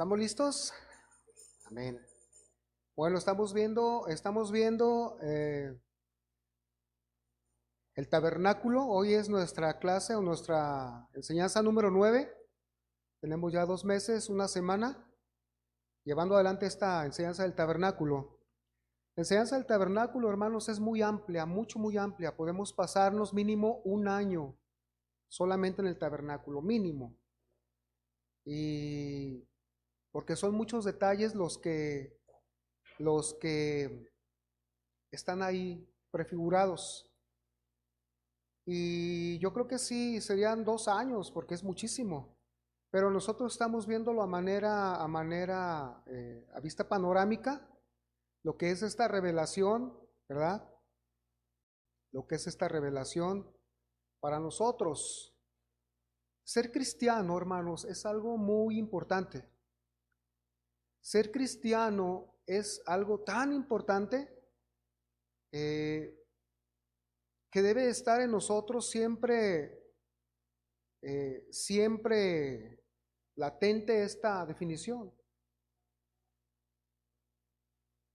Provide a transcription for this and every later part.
¿Estamos listos? Amén. Bueno, estamos viendo el tabernáculo. Hoy es nuestra clase o nuestra enseñanza número 9. Tenemos ya 2 meses, una semana, llevando adelante esta enseñanza del tabernáculo. La enseñanza del tabernáculo, hermanos, es muy amplia, muy amplia. Podemos pasarnos mínimo un año solamente en el tabernáculo, mínimo. Y porque son muchos detalles los que están ahí prefigurados. Y yo creo que sí, serían 2 años, porque es muchísimo. Pero nosotros estamos viéndolo a vista panorámica, lo que es esta revelación, ¿verdad? Lo que es esta revelación para nosotros. Ser cristiano, hermanos, es algo muy importante. Ser cristiano es algo tan importante que debe estar en nosotros siempre latente esta definición.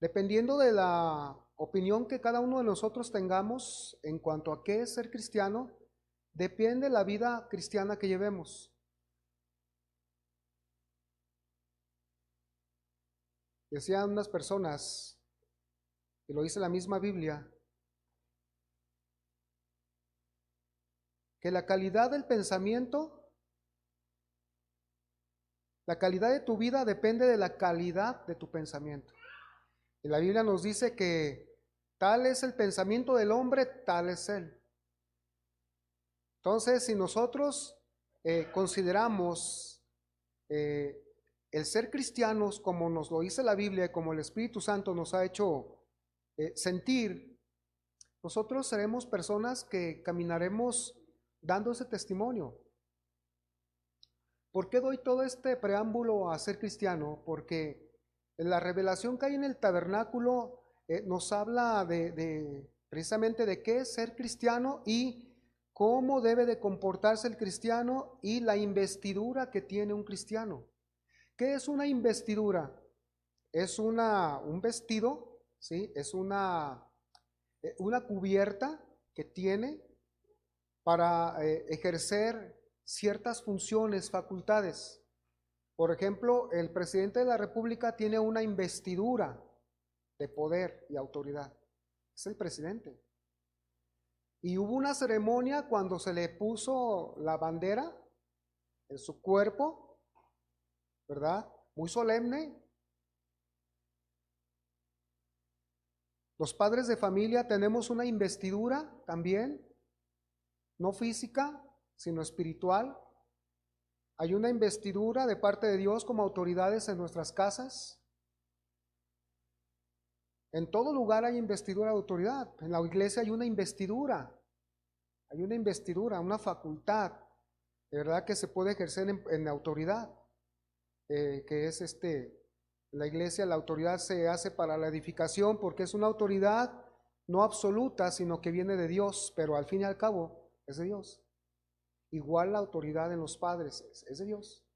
Dependiendo de la opinión que cada uno de nosotros tengamos en cuanto a qué es ser cristiano, depende la vida cristiana que llevemos. Decían unas personas, y lo dice la misma Biblia, que la calidad del pensamiento, la calidad de tu vida depende de la calidad de tu pensamiento. Y la Biblia nos dice que tal es el pensamiento del hombre, tal es él. Entonces, si nosotros consideramos el ser cristianos como nos lo dice la Biblia, como el Espíritu Santo nos ha hecho sentir, nosotros seremos personas que caminaremos dando ese testimonio. ¿Por qué doy todo este preámbulo a ser cristiano? Porque la revelación que hay en el tabernáculo nos habla precisamente de qué es ser cristiano y cómo debe de comportarse el cristiano y la investidura que tiene un cristiano. ¿Qué es una investidura? Es un vestido, ¿sí? Es una cubierta que tiene para ejercer ciertas funciones, facultades. Por ejemplo, el presidente de la República tiene una investidura de poder y autoridad. Es el presidente. Y hubo una ceremonia cuando se le puso la bandera en su cuerpo, ¿verdad? Muy solemne. Los padres de familia tenemos una investidura también, no física, sino espiritual. Hay una investidura de parte de Dios como autoridades en nuestras casas. En todo lugar hay investidura de autoridad. En la iglesia hay una investidura. Hay una investidura, una facultad, de verdad, que se puede ejercer en autoridad. Que es la iglesia, la autoridad se hace para la edificación porque es una autoridad no absoluta, sino que viene de Dios, pero al fin y al cabo es de Dios. Igual la autoridad en los padres es de Dios.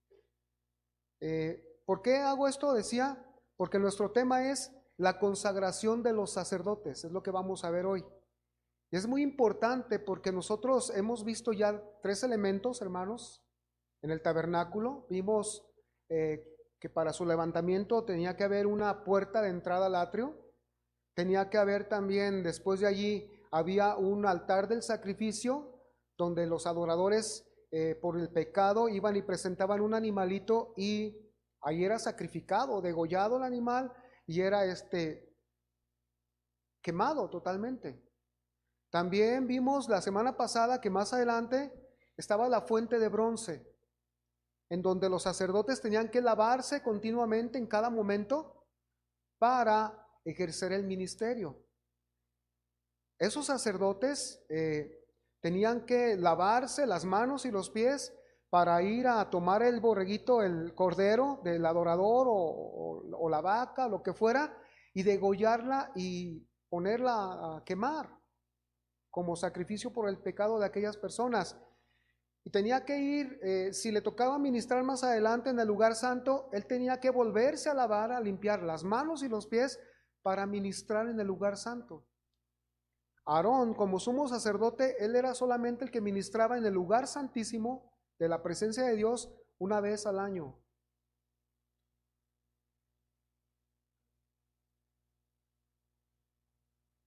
¿Por qué hago esto? Decía, porque nuestro tema es la consagración de los sacerdotes, es lo que vamos a ver hoy. Y es muy importante porque nosotros hemos visto ya 3 elementos, hermanos, en el tabernáculo. Vimos que para su levantamiento tenía que haber una puerta de entrada al atrio, tenía que haber también, después de allí, había un altar del sacrificio, donde los adoradores por el pecado iban y presentaban un animalito y ahí era sacrificado, degollado el animal y era quemado totalmente. También vimos la semana pasada que más adelante estaba la fuente de bronce, en donde los sacerdotes tenían que lavarse continuamente en cada momento para ejercer el ministerio. Esos sacerdotes tenían que lavarse las manos y los pies para ir a tomar el borreguito, el cordero del adorador o la vaca, lo que fuera, y degollarla y ponerla a quemar como sacrificio por el pecado de aquellas personas. Y tenía que ir, si le tocaba ministrar más adelante en el lugar santo, él tenía que volverse a lavar, a limpiar las manos y los pies para ministrar en el lugar santo. Aarón, como sumo sacerdote, él era solamente el que ministraba en el lugar santísimo de la presencia de Dios una vez al año.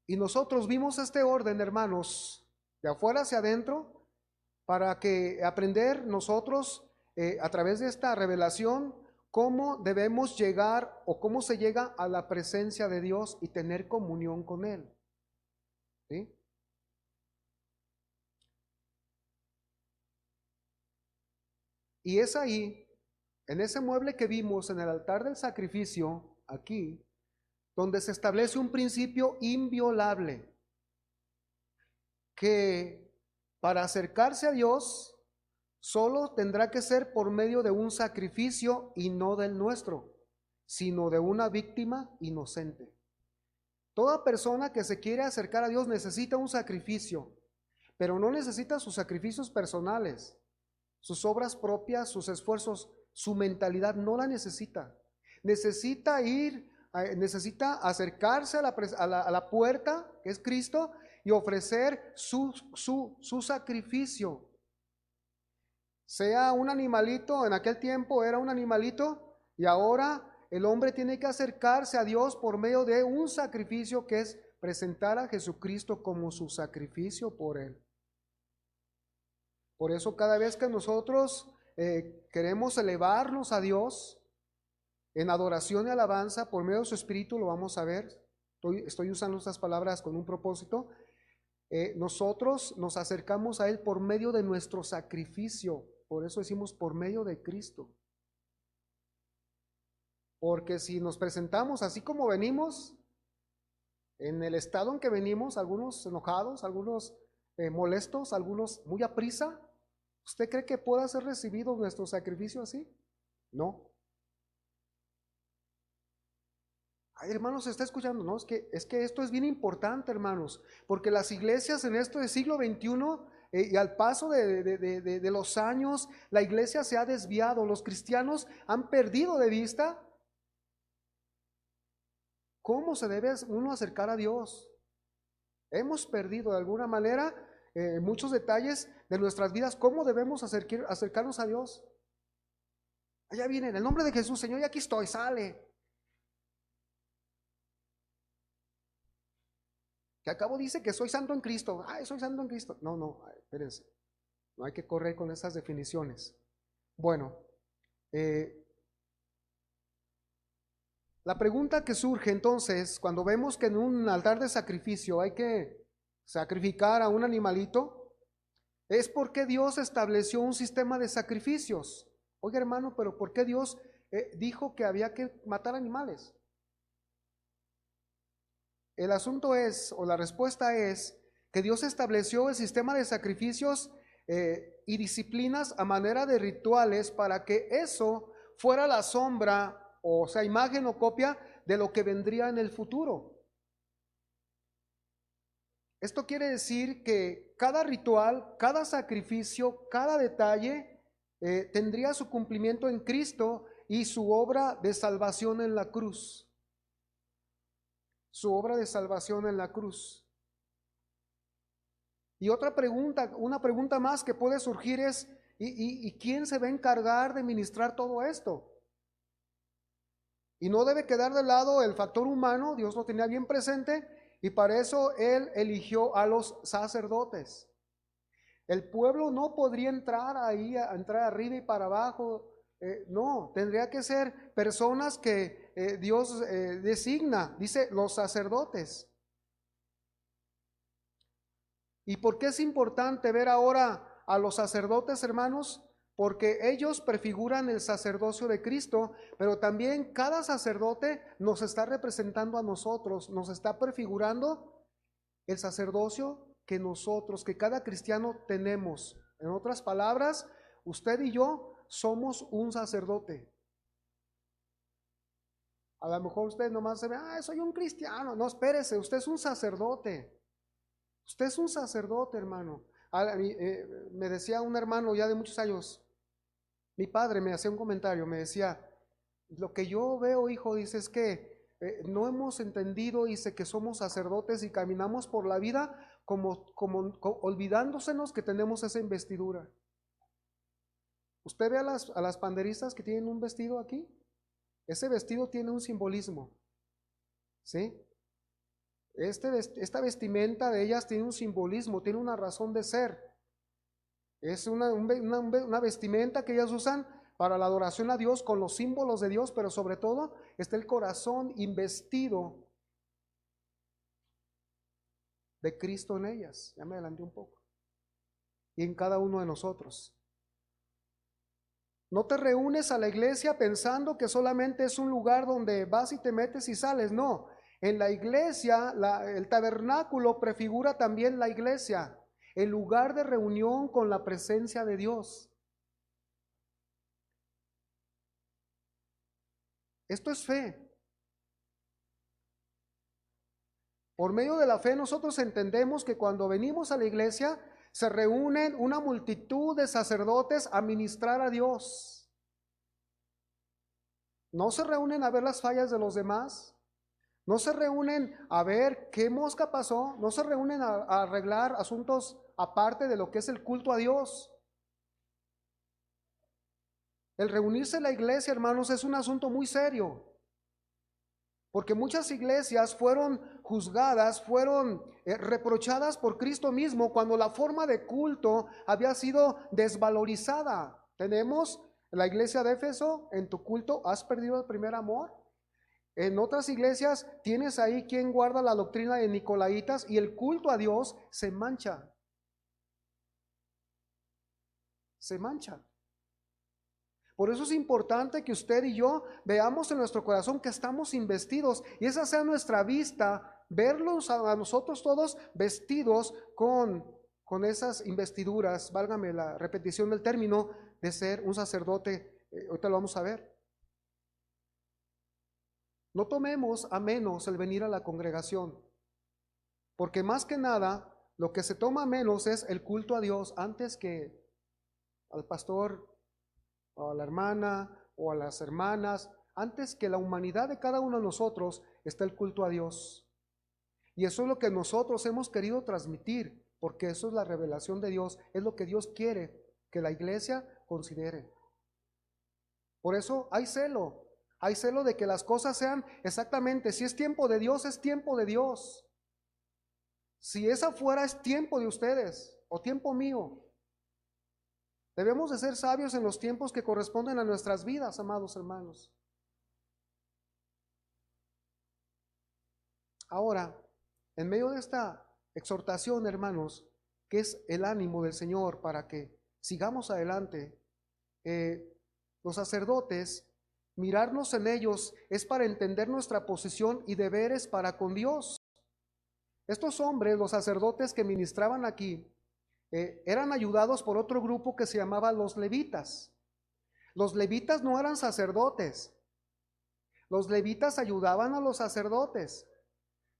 Y nosotros vimos este orden, hermanos, de afuera hacia adentro, para que aprender nosotros a través de esta revelación cómo debemos llegar o cómo se llega a la presencia de Dios y tener comunión con Él. ¿Sí? Y es ahí, en ese mueble que vimos en el altar del sacrificio, aquí, donde se establece un principio inviolable, que para acercarse a Dios solo tendrá que ser por medio de un sacrificio y no del nuestro, sino de una víctima inocente. Toda persona que se quiere acercar a Dios necesita un sacrificio, pero no necesita sus sacrificios personales, sus obras propias, sus esfuerzos, su mentalidad no la necesita. Necesita ir, necesita acercarse a la puerta, que es Cristo, y ofrecer su sacrificio. Sea un animalito, en aquel tiempo era un animalito, y ahora el hombre tiene que acercarse a Dios por medio de un sacrificio que es presentar a Jesucristo como su sacrificio por él. Por eso cada vez que nosotros queremos elevarnos a Dios en adoración y alabanza por medio de su Espíritu, lo vamos a ver, estoy usando estas palabras con un propósito, nosotros nos acercamos a Él por medio de nuestro sacrificio, por eso decimos por medio de Cristo. Porque si nos presentamos así como venimos, en el estado en que venimos, algunos enojados, algunos molestos, algunos muy aprisa, ¿usted cree que pueda ser recibido nuestro sacrificio así? No. Ay, hermanos, ¿se está escuchando? No, es que esto es bien importante, hermanos, porque las iglesias en esto del siglo XXI y al paso de los años, la iglesia se ha desviado, los cristianos han perdido de vista cómo se debe uno acercar a Dios. Hemos perdido de alguna manera muchos detalles de nuestras vidas, cómo debemos acercarnos a Dios. Allá viene, en el nombre de Jesús, Señor, y aquí estoy, sale. Que acabo dice que soy santo en Cristo. Ay, soy santo en Cristo. No, no, espérense. No hay que correr con esas definiciones. Bueno, la pregunta que surge entonces, cuando vemos que en un altar de sacrificio hay que sacrificar a un animalito, es porque Dios estableció un sistema de sacrificios. Oye, hermano, pero ¿por qué Dios dijo que había que matar animales? El asunto es, o la respuesta es, que Dios estableció el sistema de sacrificios y disciplinas a manera de rituales para que eso fuera la sombra, o sea, imagen o copia de lo que vendría en el futuro. Esto quiere decir que cada ritual, cada sacrificio, cada detalle tendría su cumplimiento en Cristo y su obra de salvación en la cruz. Su obra de salvación en la cruz. Y otra pregunta, una pregunta más que puede surgir es, ¿y quién se va a encargar de ministrar todo esto? Y no debe quedar de lado el factor humano, Dios lo tenía bien presente, y para eso Él eligió a los sacerdotes. El pueblo no podría entrar ahí, a entrar arriba y para abajo, no, tendría que ser personas que Dios designa, dice los sacerdotes. ¿Y por qué es importante ver ahora a los sacerdotes, hermanos? Porque ellos prefiguran el sacerdocio de Cristo, pero también cada sacerdote nos está representando a nosotros, nos está prefigurando el sacerdocio que nosotros, que cada cristiano tenemos. En otras palabras, usted y yo somos un sacerdote. A lo mejor usted nomás se ve, soy un cristiano. No, espérese, usted es un sacerdote. Usted es un sacerdote, hermano. Me decía un hermano ya de muchos años, mi padre me hacía un comentario, me decía, lo que yo veo, hijo, dice, es que no hemos entendido, dice, que somos sacerdotes y caminamos por la vida olvidándosenos que tenemos esa investidura. Usted ve a las panderistas que tienen un vestido aquí, ese vestido tiene un simbolismo, ¿sí? Esta vestimenta de ellas tiene un simbolismo, tiene una razón de ser. Es una vestimenta que ellas usan para la adoración a Dios con los símbolos de Dios, pero sobre todo está el corazón investido de Cristo en ellas. Ya me adelanté un poco. Y en cada uno de nosotros. No te reúnes a la iglesia pensando que solamente es un lugar donde vas y te metes y sales. No, en la iglesia, el tabernáculo prefigura también la iglesia, el lugar de reunión con la presencia de Dios. Esto es fe. Por medio de la fe nosotros entendemos que cuando venimos a la iglesia se reúnen una multitud de sacerdotes a ministrar a Dios. No se reúnen a ver las fallas de los demás, no se reúnen a ver qué mosca pasó, no se reúnen a arreglar asuntos aparte de lo que es el culto a Dios. El reunirse en la iglesia, hermanos, es un asunto muy serio. Porque muchas iglesias fueron juzgadas, fueron reprochadas por Cristo mismo cuando la forma de culto había sido desvalorizada. Tenemos la iglesia de Éfeso, en tu culto has perdido el primer amor. En otras iglesias tienes ahí quien guarda la doctrina de Nicolaitas y el culto a Dios se mancha. Se mancha. Por eso es importante que usted y yo veamos en nuestro corazón que estamos investidos y esa sea nuestra vista, verlos a nosotros todos vestidos con esas investiduras, válgame la repetición del término, de ser un sacerdote. Ahorita lo vamos a ver. No tomemos a menos el venir a la congregación, porque más que nada lo que se toma a menos es el culto a Dios antes que al pastor, o a la hermana o a las hermanas. Antes que la humanidad de cada uno de nosotros está el culto a Dios. Y eso es lo que nosotros hemos querido transmitir, porque eso es la revelación de Dios, es lo que Dios quiere que la iglesia considere. Por eso hay celo de que las cosas sean exactamente, si es tiempo de Dios, es tiempo de Dios. Si es afuera, es tiempo de ustedes o tiempo mío. Debemos de ser sabios en los tiempos que corresponden a nuestras vidas, amados hermanos. Ahora, en medio de esta exhortación, hermanos, que es el ánimo del Señor para que sigamos adelante, los sacerdotes, mirarnos en ellos es para entender nuestra posición y deberes para con Dios. Estos hombres, los sacerdotes que ministraban aquí, eran ayudados por otro grupo que se llamaba los levitas. Los levitas no eran sacerdotes. Los levitas ayudaban a los sacerdotes.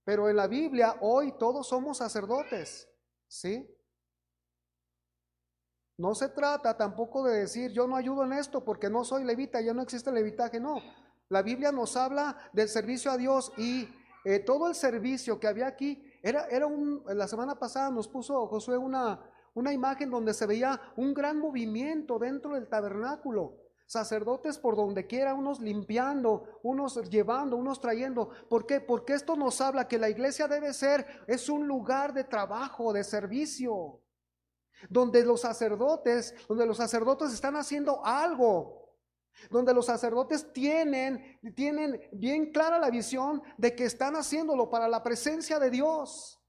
Pero en la Biblia hoy todos somos sacerdotes, ¿sí? No se trata tampoco de decir yo no ayudo en esto porque no soy levita, ya no existe el levitaje, no. La Biblia nos habla del servicio a Dios y todo el servicio que había aquí la semana pasada nos puso Josué una imagen donde se veía un gran movimiento dentro del tabernáculo. Sacerdotes por donde quiera, unos limpiando, unos llevando, unos trayendo. ¿Por qué? Porque esto nos habla que la iglesia es un lugar de trabajo, de servicio, donde los sacerdotes están haciendo algo, donde los sacerdotes tienen bien clara la visión de que están haciéndolo para la presencia de Dios.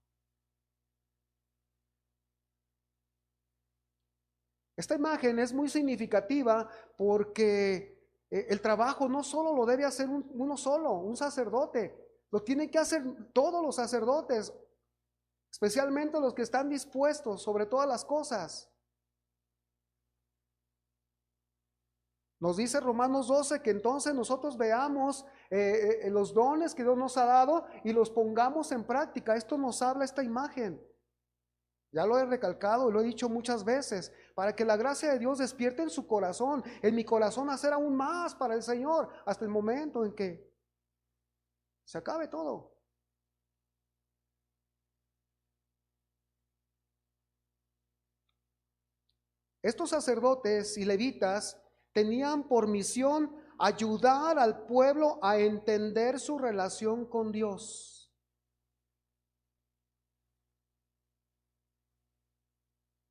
Esta imagen es muy significativa porque el trabajo no solo lo debe hacer uno solo, un sacerdote, lo tienen que hacer todos los sacerdotes, especialmente los que están dispuestos sobre todas las cosas. Nos dice Romanos 12 que entonces nosotros veamos los dones que Dios nos ha dado y los pongamos en práctica. Esto nos habla esta imagen. Ya lo he recalcado y lo he dicho muchas veces, para que la gracia de Dios despierte en su corazón, en mi corazón, hacer aún más para el Señor, hasta el momento en que se acabe todo. Estos sacerdotes y levitas tenían por misión ayudar al pueblo a entender su relación con Dios.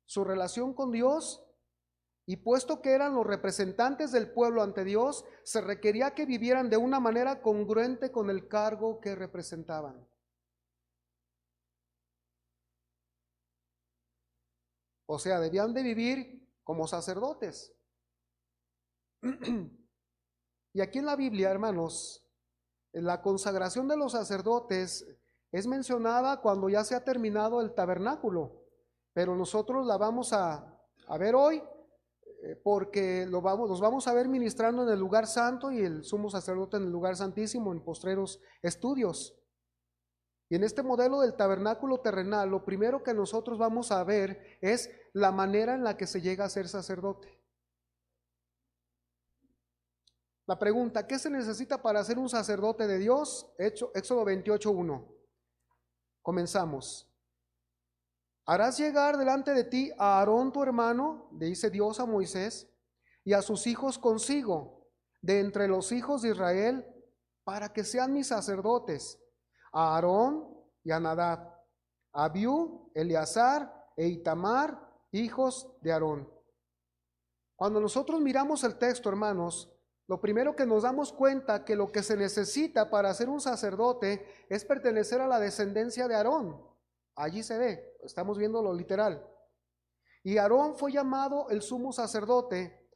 Su relación con Dios, y puesto que eran los representantes del pueblo ante Dios, se requería que vivieran de una manera congruente con el cargo que representaban. O sea, debían de vivir como sacerdotes. Y aquí en la Biblia, hermanos, la consagración de los sacerdotes es mencionada cuando ya se ha terminado el tabernáculo, pero nosotros la vamos a ver hoy porque los vamos a ver ministrando en el lugar santo y el sumo sacerdote en el lugar santísimo en postreros estudios. Y en este modelo del tabernáculo terrenal, lo primero que nosotros vamos a ver es la manera en la que se llega a ser sacerdote. La pregunta, ¿qué se necesita para ser un sacerdote de Dios? Éxodo 28:1. Comenzamos. Harás llegar delante de ti a Aarón tu hermano, dice Dios a Moisés, y a sus hijos consigo, de entre los hijos de Israel, para que sean mis sacerdotes, a Aarón y a Nadab, a Abiú, Eleazar e Itamar, hijos de Aarón. Cuando nosotros miramos el texto, hermanos, lo primero que nos damos cuenta que lo que se necesita para ser un sacerdote es pertenecer a la descendencia de Aarón. Allí se ve, estamos viendo lo literal. Y Aarón fue llamado el sumo sacerdote,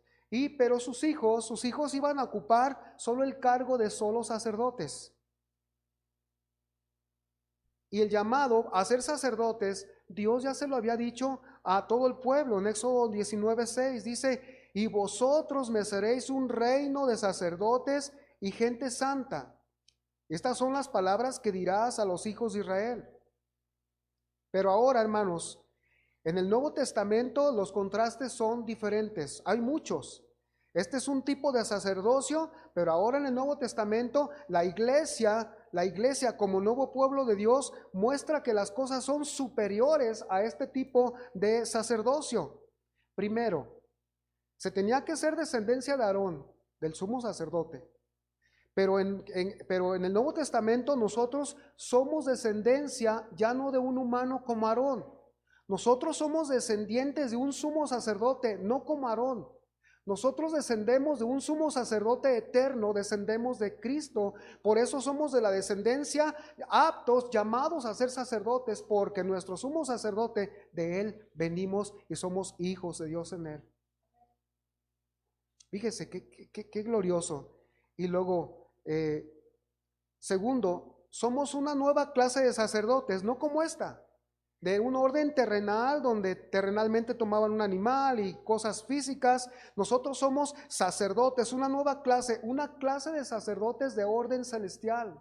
pero sus hijos iban a ocupar solo el cargo de solo sacerdotes. Y el llamado a ser sacerdotes, Dios ya se lo había dicho a todo el pueblo. En Éxodo 19:6 dice, y vosotros me seréis un reino de sacerdotes y gente santa. Estas son las palabras que dirás a los hijos de Israel. Pero ahora, hermanos, en el Nuevo Testamento los contrastes son diferentes. Hay muchos. Este es un tipo de sacerdocio, pero ahora en el Nuevo Testamento la iglesia como nuevo pueblo de Dios muestra que las cosas son superiores a este tipo de sacerdocio. Primero, se tenía que ser descendencia de Aarón, del sumo sacerdote. Pero en el Nuevo Testamento nosotros somos descendencia ya no de un humano como Aarón. Nosotros somos descendientes de un sumo sacerdote, no como Aarón. Nosotros descendemos de un sumo sacerdote eterno, descendemos de Cristo. Por eso somos de la descendencia aptos, llamados a ser sacerdotes, porque nuestro sumo sacerdote, de él venimos y somos hijos de Dios en él. Fíjese qué glorioso. Y luego, segundo, somos una nueva clase de sacerdotes, no como esta, de un orden terrenal donde terrenalmente tomaban un animal y cosas físicas. Nosotros somos sacerdotes, una nueva clase, una clase de sacerdotes de orden celestial,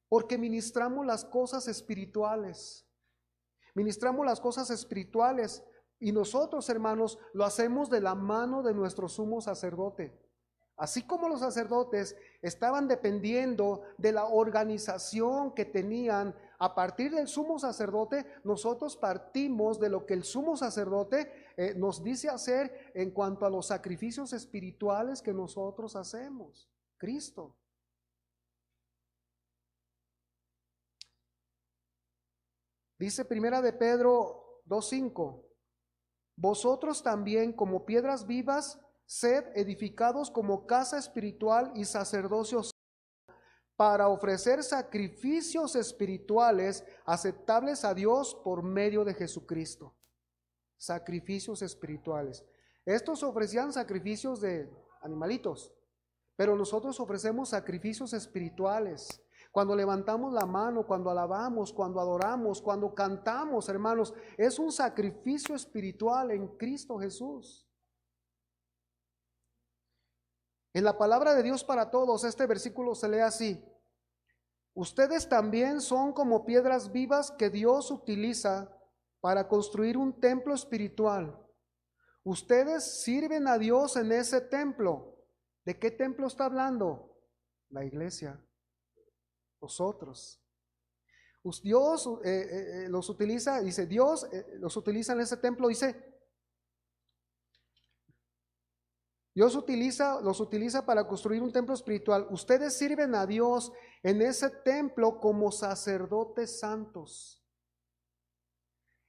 porque ministramos las cosas espirituales. Ministramos las cosas espirituales y nosotros, hermanos, lo hacemos de la mano de nuestro sumo sacerdote. Así como los sacerdotes estaban dependiendo de la organización que tenían a partir del sumo sacerdote, nosotros partimos de lo que el sumo sacerdote nos dice hacer en cuanto a los sacrificios espirituales que nosotros hacemos. Cristo. Dice Primera de Pedro 2:5, vosotros también como piedras vivas, sed edificados como casa espiritual y sacerdocios para ofrecer sacrificios espirituales aceptables a Dios por medio de Jesucristo. Sacrificios espirituales. Estos ofrecían sacrificios de animalitos, pero nosotros ofrecemos sacrificios espirituales. Cuando levantamos la mano, cuando alabamos, cuando adoramos, cuando cantamos, hermanos, es un sacrificio espiritual en Cristo Jesús. En la palabra de Dios para todos, este versículo se lee así: ustedes también son como piedras vivas que Dios utiliza para construir un templo espiritual. Ustedes sirven a Dios en ese templo. ¿De qué templo está hablando? La iglesia. Nosotros. Dios los utiliza, dice, Dios los utiliza en ese templo, dice, Dios los utiliza para construir un templo espiritual. Ustedes sirven a Dios en ese templo como sacerdotes santos.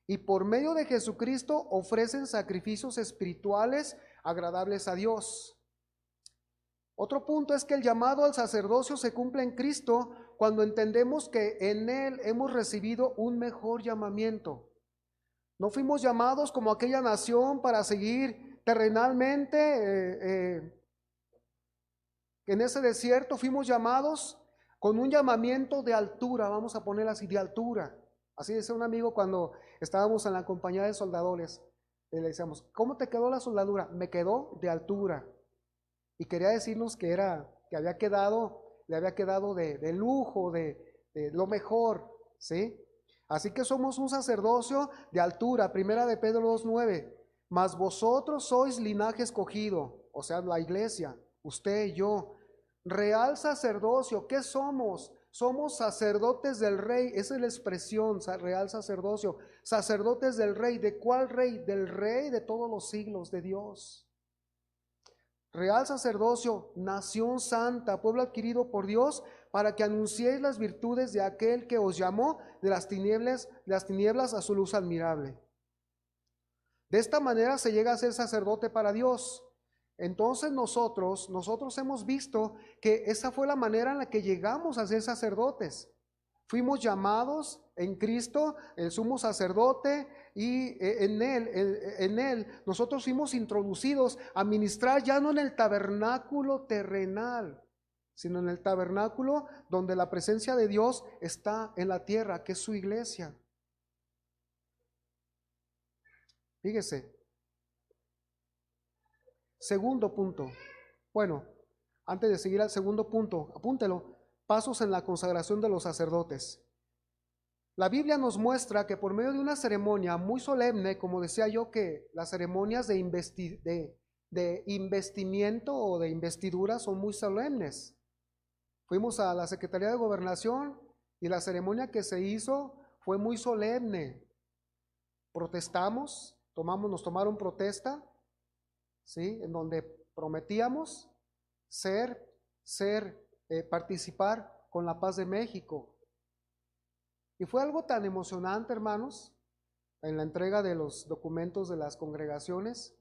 Y por medio de Jesucristo ofrecen sacrificios espirituales agradables a Dios. Otro punto es que el llamado al sacerdocio se cumple en Cristo cuando entendemos que en Él hemos recibido un mejor llamamiento. No fuimos llamados como aquella nación para seguir terrenalmente en ese desierto. Fuimos llamados con un llamamiento de altura, vamos a ponerlo así, de altura. Así decía un amigo cuando estábamos en la compañía de soldadores, le decíamos, ¿cómo te quedó la soldadura? Me quedó de altura. Y quería decirnos que había quedado, le había quedado de lujo, de lo mejor, ¿sí? Así que somos un sacerdocio de altura. Primera de Pedro 2:9. Mas vosotros sois linaje escogido, o sea, la iglesia, usted y yo, real sacerdocio. ¿Qué somos? Somos sacerdotes del rey. Esa es la expresión, real sacerdocio. Sacerdotes del rey. ¿De cuál rey? Del rey de todos los siglos, de Dios. Real sacerdocio, nación santa, pueblo adquirido por Dios, para que anunciéis las virtudes de aquel que os llamó de las tinieblas a su luz admirable. De esta manera se llega a ser sacerdote para Dios. Entonces nosotros hemos visto que esa fue la manera en la que llegamos a ser sacerdotes. Fuimos llamados en Cristo, el sumo sacerdote, y en él nosotros fuimos introducidos a ministrar ya no en el tabernáculo terrenal, sino en el tabernáculo donde la presencia de Dios está en la tierra, que es su iglesia. Fíjese. Segundo punto. Bueno, antes de seguir al segundo punto, apúntelo. Pasos en la consagración de los sacerdotes. La Biblia nos muestra que por medio de una ceremonia muy solemne, como decía yo, que las ceremonias de investimiento o de investidura son muy solemnes. Fuimos a la Secretaría de Gobernación y la ceremonia que se hizo fue muy solemne. Protestamos, nos tomaron protesta, ¿sí? En donde prometíamos participar con la paz de México. Y fue algo tan emocionante, hermanos, en la entrega de los documentos de las congregaciones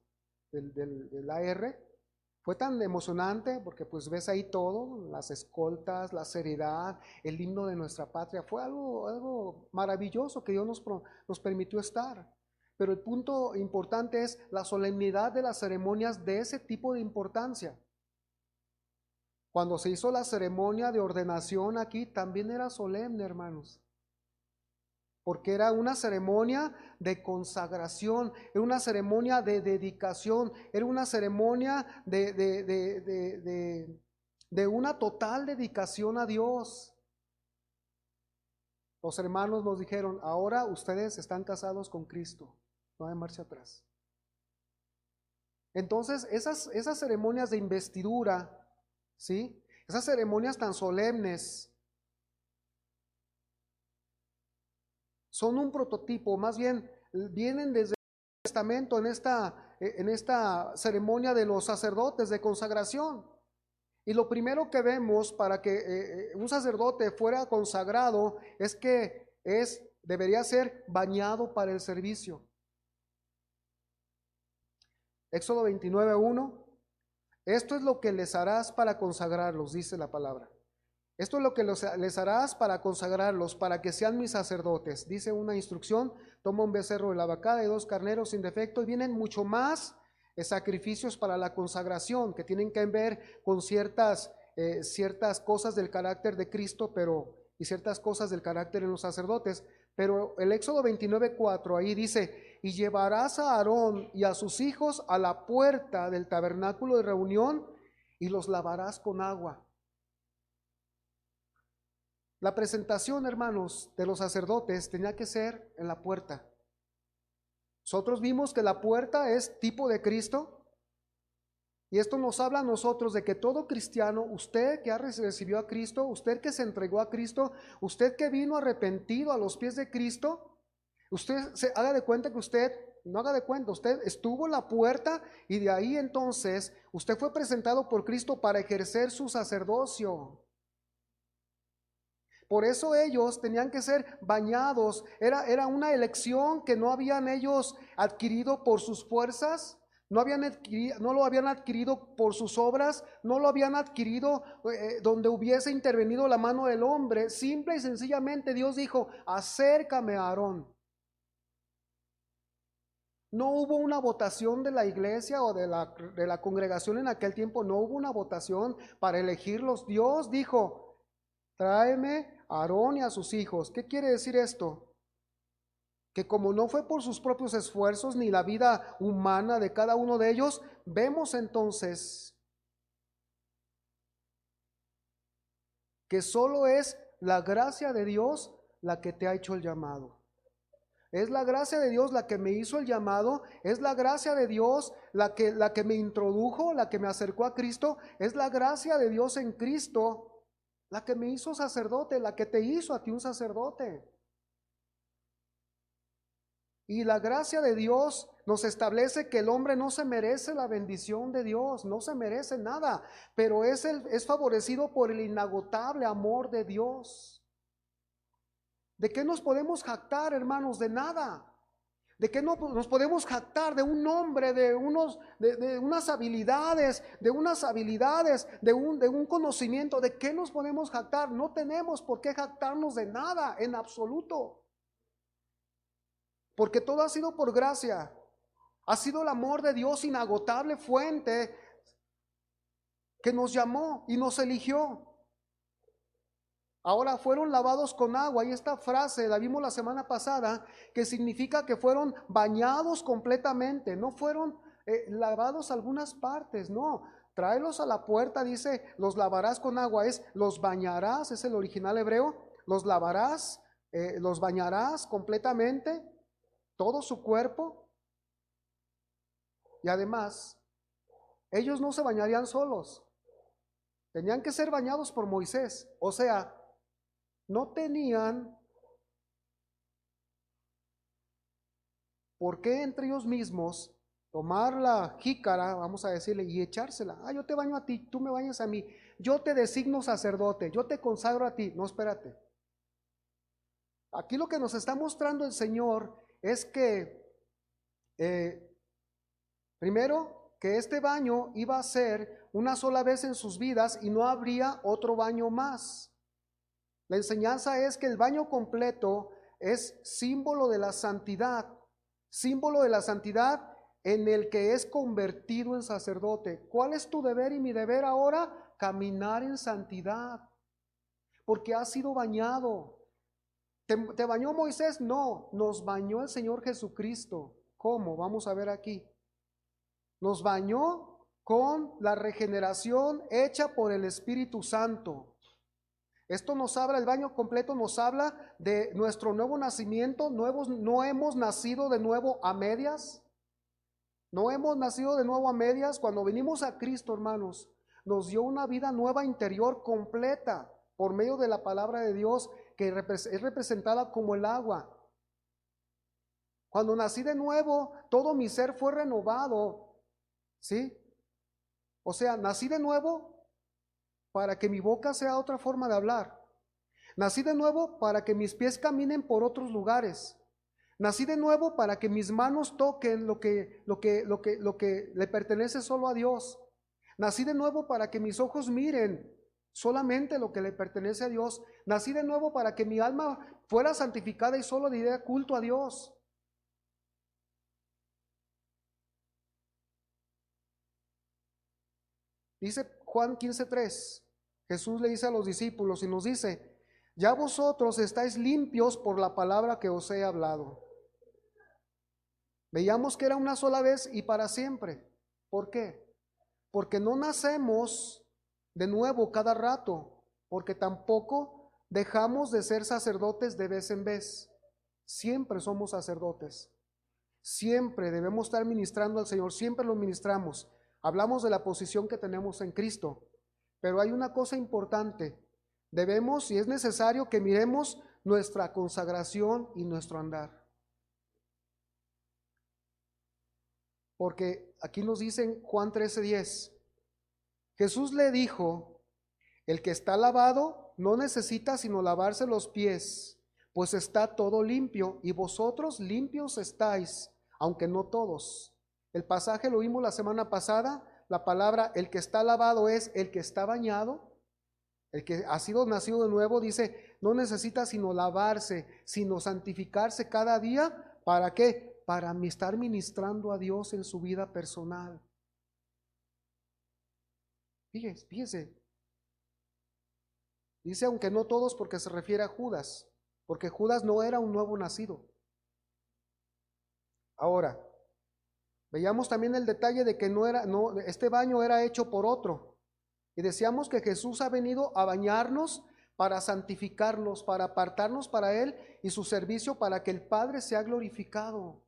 del AR. Fue tan emocionante porque pues ves ahí todo, las escoltas, la seriedad, el himno de nuestra patria. Fue algo maravilloso que Dios nos permitió estar. Pero el punto importante es la solemnidad de las ceremonias de ese tipo de importancia. Cuando se hizo la ceremonia de ordenación aquí, también era solemne, hermanos. Porque era una ceremonia de consagración, era una ceremonia de dedicación, era una ceremonia de una total dedicación a Dios. Los hermanos nos dijeron, ahora ustedes están casados con Cristo, no hay marcha atrás. Entonces, esas ceremonias de investidura, ¿sí? Esas ceremonias tan solemnes son un prototipo, más bien vienen desde el Testamento en esta ceremonia de los sacerdotes de consagración. Y lo primero que vemos para que un sacerdote fuera consagrado es que debería ser bañado para el servicio. Éxodo 29:1. Esto es lo que les harás para consagrarlos, dice la palabra. Esto es lo que les harás para consagrarlos, para que sean mis sacerdotes. Dice una instrucción: toma un becerro de la vacada y 2 carneros sin defecto. Y vienen mucho más sacrificios para la consagración, que tienen que ver con ciertas cosas del carácter de Cristo, y ciertas cosas del carácter en los sacerdotes. Pero el Éxodo 29:4 ahí dice: y llevarás a Aarón y a sus hijos a la puerta del tabernáculo de reunión y los lavarás con agua. La presentación, hermanos, de los sacerdotes tenía que ser en la puerta. Nosotros vimos que la puerta es tipo de Cristo. Y esto nos habla a nosotros de que todo cristiano, usted que recibió a Cristo, usted que se entregó a Cristo, usted que vino arrepentido a los pies de Cristo, usted se haga de cuenta que usted, no haga de cuenta, usted estuvo en la puerta y de ahí entonces usted fue presentado por Cristo para ejercer su sacerdocio. Por eso ellos tenían que ser bañados. Era una elección que no habían ellos adquirido por sus fuerzas, no lo habían adquirido por sus obras, no lo habían adquirido donde hubiese intervenido la mano del hombre. Simple y sencillamente Dios dijo, acércame a Aarón. No hubo una votación de la iglesia o de la congregación en aquel tiempo, no hubo una votación para elegirlos. Dios dijo, tráeme a Aarón y a sus hijos. ¿Qué quiere decir esto? Que como no fue por sus propios esfuerzos ni la vida humana de cada uno de ellos, vemos entonces que solo es la gracia de Dios la que te ha hecho el llamado. Es la gracia de Dios la que me hizo el llamado, es la gracia de Dios la que me introdujo, la que me acercó a Cristo, es la gracia de Dios en Cristo la que me hizo sacerdote, la que te hizo a ti un sacerdote. Y la gracia de Dios nos establece que el hombre no se merece la bendición de Dios, no se merece nada, pero es favorecido por el inagotable amor de Dios. ¿De qué nos podemos jactar, hermanos? De nada. ¿De qué no nos podemos jactar? De un nombre, de unas habilidades, de un conocimiento. ¿De qué nos podemos jactar? No tenemos por qué jactarnos de nada, en absoluto. Porque todo ha sido por gracia. Ha sido el amor de Dios, inagotable fuente, que nos llamó y nos eligió. Ahora fueron lavados con agua, y esta frase la vimos la semana pasada, que significa que fueron bañados completamente, no fueron lavados algunas partes, no. Tráelos a la puerta, dice, los lavarás con agua, los bañarás, es el original hebreo, los lavarás, los bañarás completamente, todo su cuerpo. Y además, ellos no se bañarían solos, tenían que ser bañados por Moisés, o sea, no tenían por qué entre ellos mismos tomar la jícara, vamos a decirle, y echársela. Yo te baño a ti, tú me bañas a mí, yo te designo sacerdote, yo te consagro a ti. No, espérate. Aquí lo que nos está mostrando el Señor es que, primero, que este baño iba a ser una sola vez en sus vidas y no habría otro baño más. La enseñanza es que el baño completo es símbolo de la santidad en el que es convertido en sacerdote. ¿Cuál es tu deber y mi deber ahora? Caminar en santidad, porque has sido bañado. ¿Te bañó Moisés? No, nos bañó el Señor Jesucristo. ¿Cómo? Vamos a ver aquí. Nos bañó con la regeneración hecha por el Espíritu Santo. Esto nos habla, el baño completo nos habla de nuestro nuevo nacimiento. No hemos nacido de nuevo a medias. No hemos nacido de nuevo a medias. Cuando venimos a Cristo, hermanos, nos dio una vida nueva interior completa por medio de la palabra de Dios, que es representada como el agua. Cuando nací de nuevo, todo mi ser fue renovado, ¿sí? O sea, nací de nuevo para que mi boca sea otra forma de hablar. Nací de nuevo para que mis pies caminen por otros lugares. Nací de nuevo para que mis manos toquen lo que le pertenece solo a Dios. Nací de nuevo para que mis ojos miren solamente lo que le pertenece a Dios. Nací de nuevo para que mi alma fuera santificada y solo diera culto a Dios. Dice Juan 15:3. Jesús le dice a los discípulos y nos dice: ya vosotros estáis limpios por la palabra que os he hablado. Veíamos que era una sola vez y para siempre. ¿Por qué? Porque no nacemos de nuevo cada rato, porque tampoco dejamos de ser sacerdotes de vez en vez. Siempre somos sacerdotes. Siempre debemos estar ministrando al Señor, siempre lo ministramos. Hablamos de la posición que tenemos en Cristo, pero hay una cosa importante. Debemos, si es necesario, que miremos nuestra consagración y nuestro andar. Porque aquí nos dicen Juan 13:10, Jesús le dijo, el que está lavado no necesita sino lavarse los pies, pues está todo limpio, y vosotros limpios estáis, aunque no todos. El pasaje lo vimos la semana pasada, la palabra el que está lavado es el que está bañado, el que ha sido nacido de nuevo, dice, no necesita sino lavarse, sino santificarse cada día. ¿Para qué? Para estar ministrando a Dios en su vida personal. Fíjese. Dice, aunque no todos, porque se refiere a Judas, porque Judas no era un nuevo nacido. Ahora, veíamos también el detalle de que este baño era hecho por otro. Y decíamos que Jesús ha venido a bañarnos para santificarnos, para apartarnos para Él y su servicio, para que el Padre sea glorificado.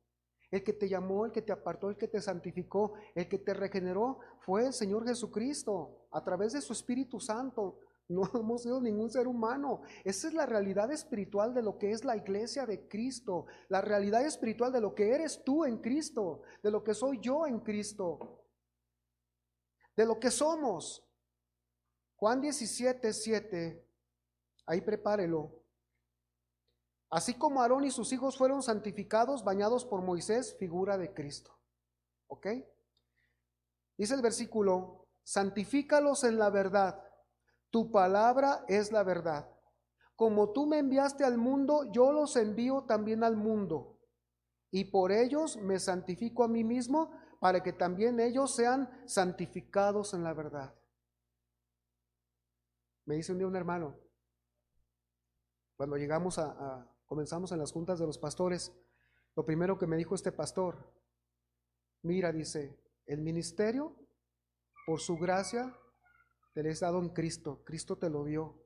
El que te llamó, el que te apartó, el que te santificó, el que te regeneró, fue el Señor Jesucristo, a través de su Espíritu Santo. No hemos sido ningún ser humano. Esa es la realidad espiritual de lo que es la iglesia de Cristo, la realidad espiritual de lo que eres tú en Cristo, de lo que soy yo en Cristo, de lo que somos. Juan 17:7, ahí prepárelo. Así como Aarón y sus hijos fueron santificados, bañados por Moisés, figura de Cristo. ¿Ok? Dice el versículo, santifícalos en la verdad, tu palabra es la verdad. Como tú me enviaste al mundo, yo los envío también al mundo. Y por ellos me santifico a mí mismo, para que también ellos sean santificados en la verdad. Me dice un día un hermano, cuando comenzamos en las juntas de los pastores, lo primero que me dijo este pastor, mira, dice, el ministerio, por su gracia, te lo has dado en Cristo, Cristo te lo dio.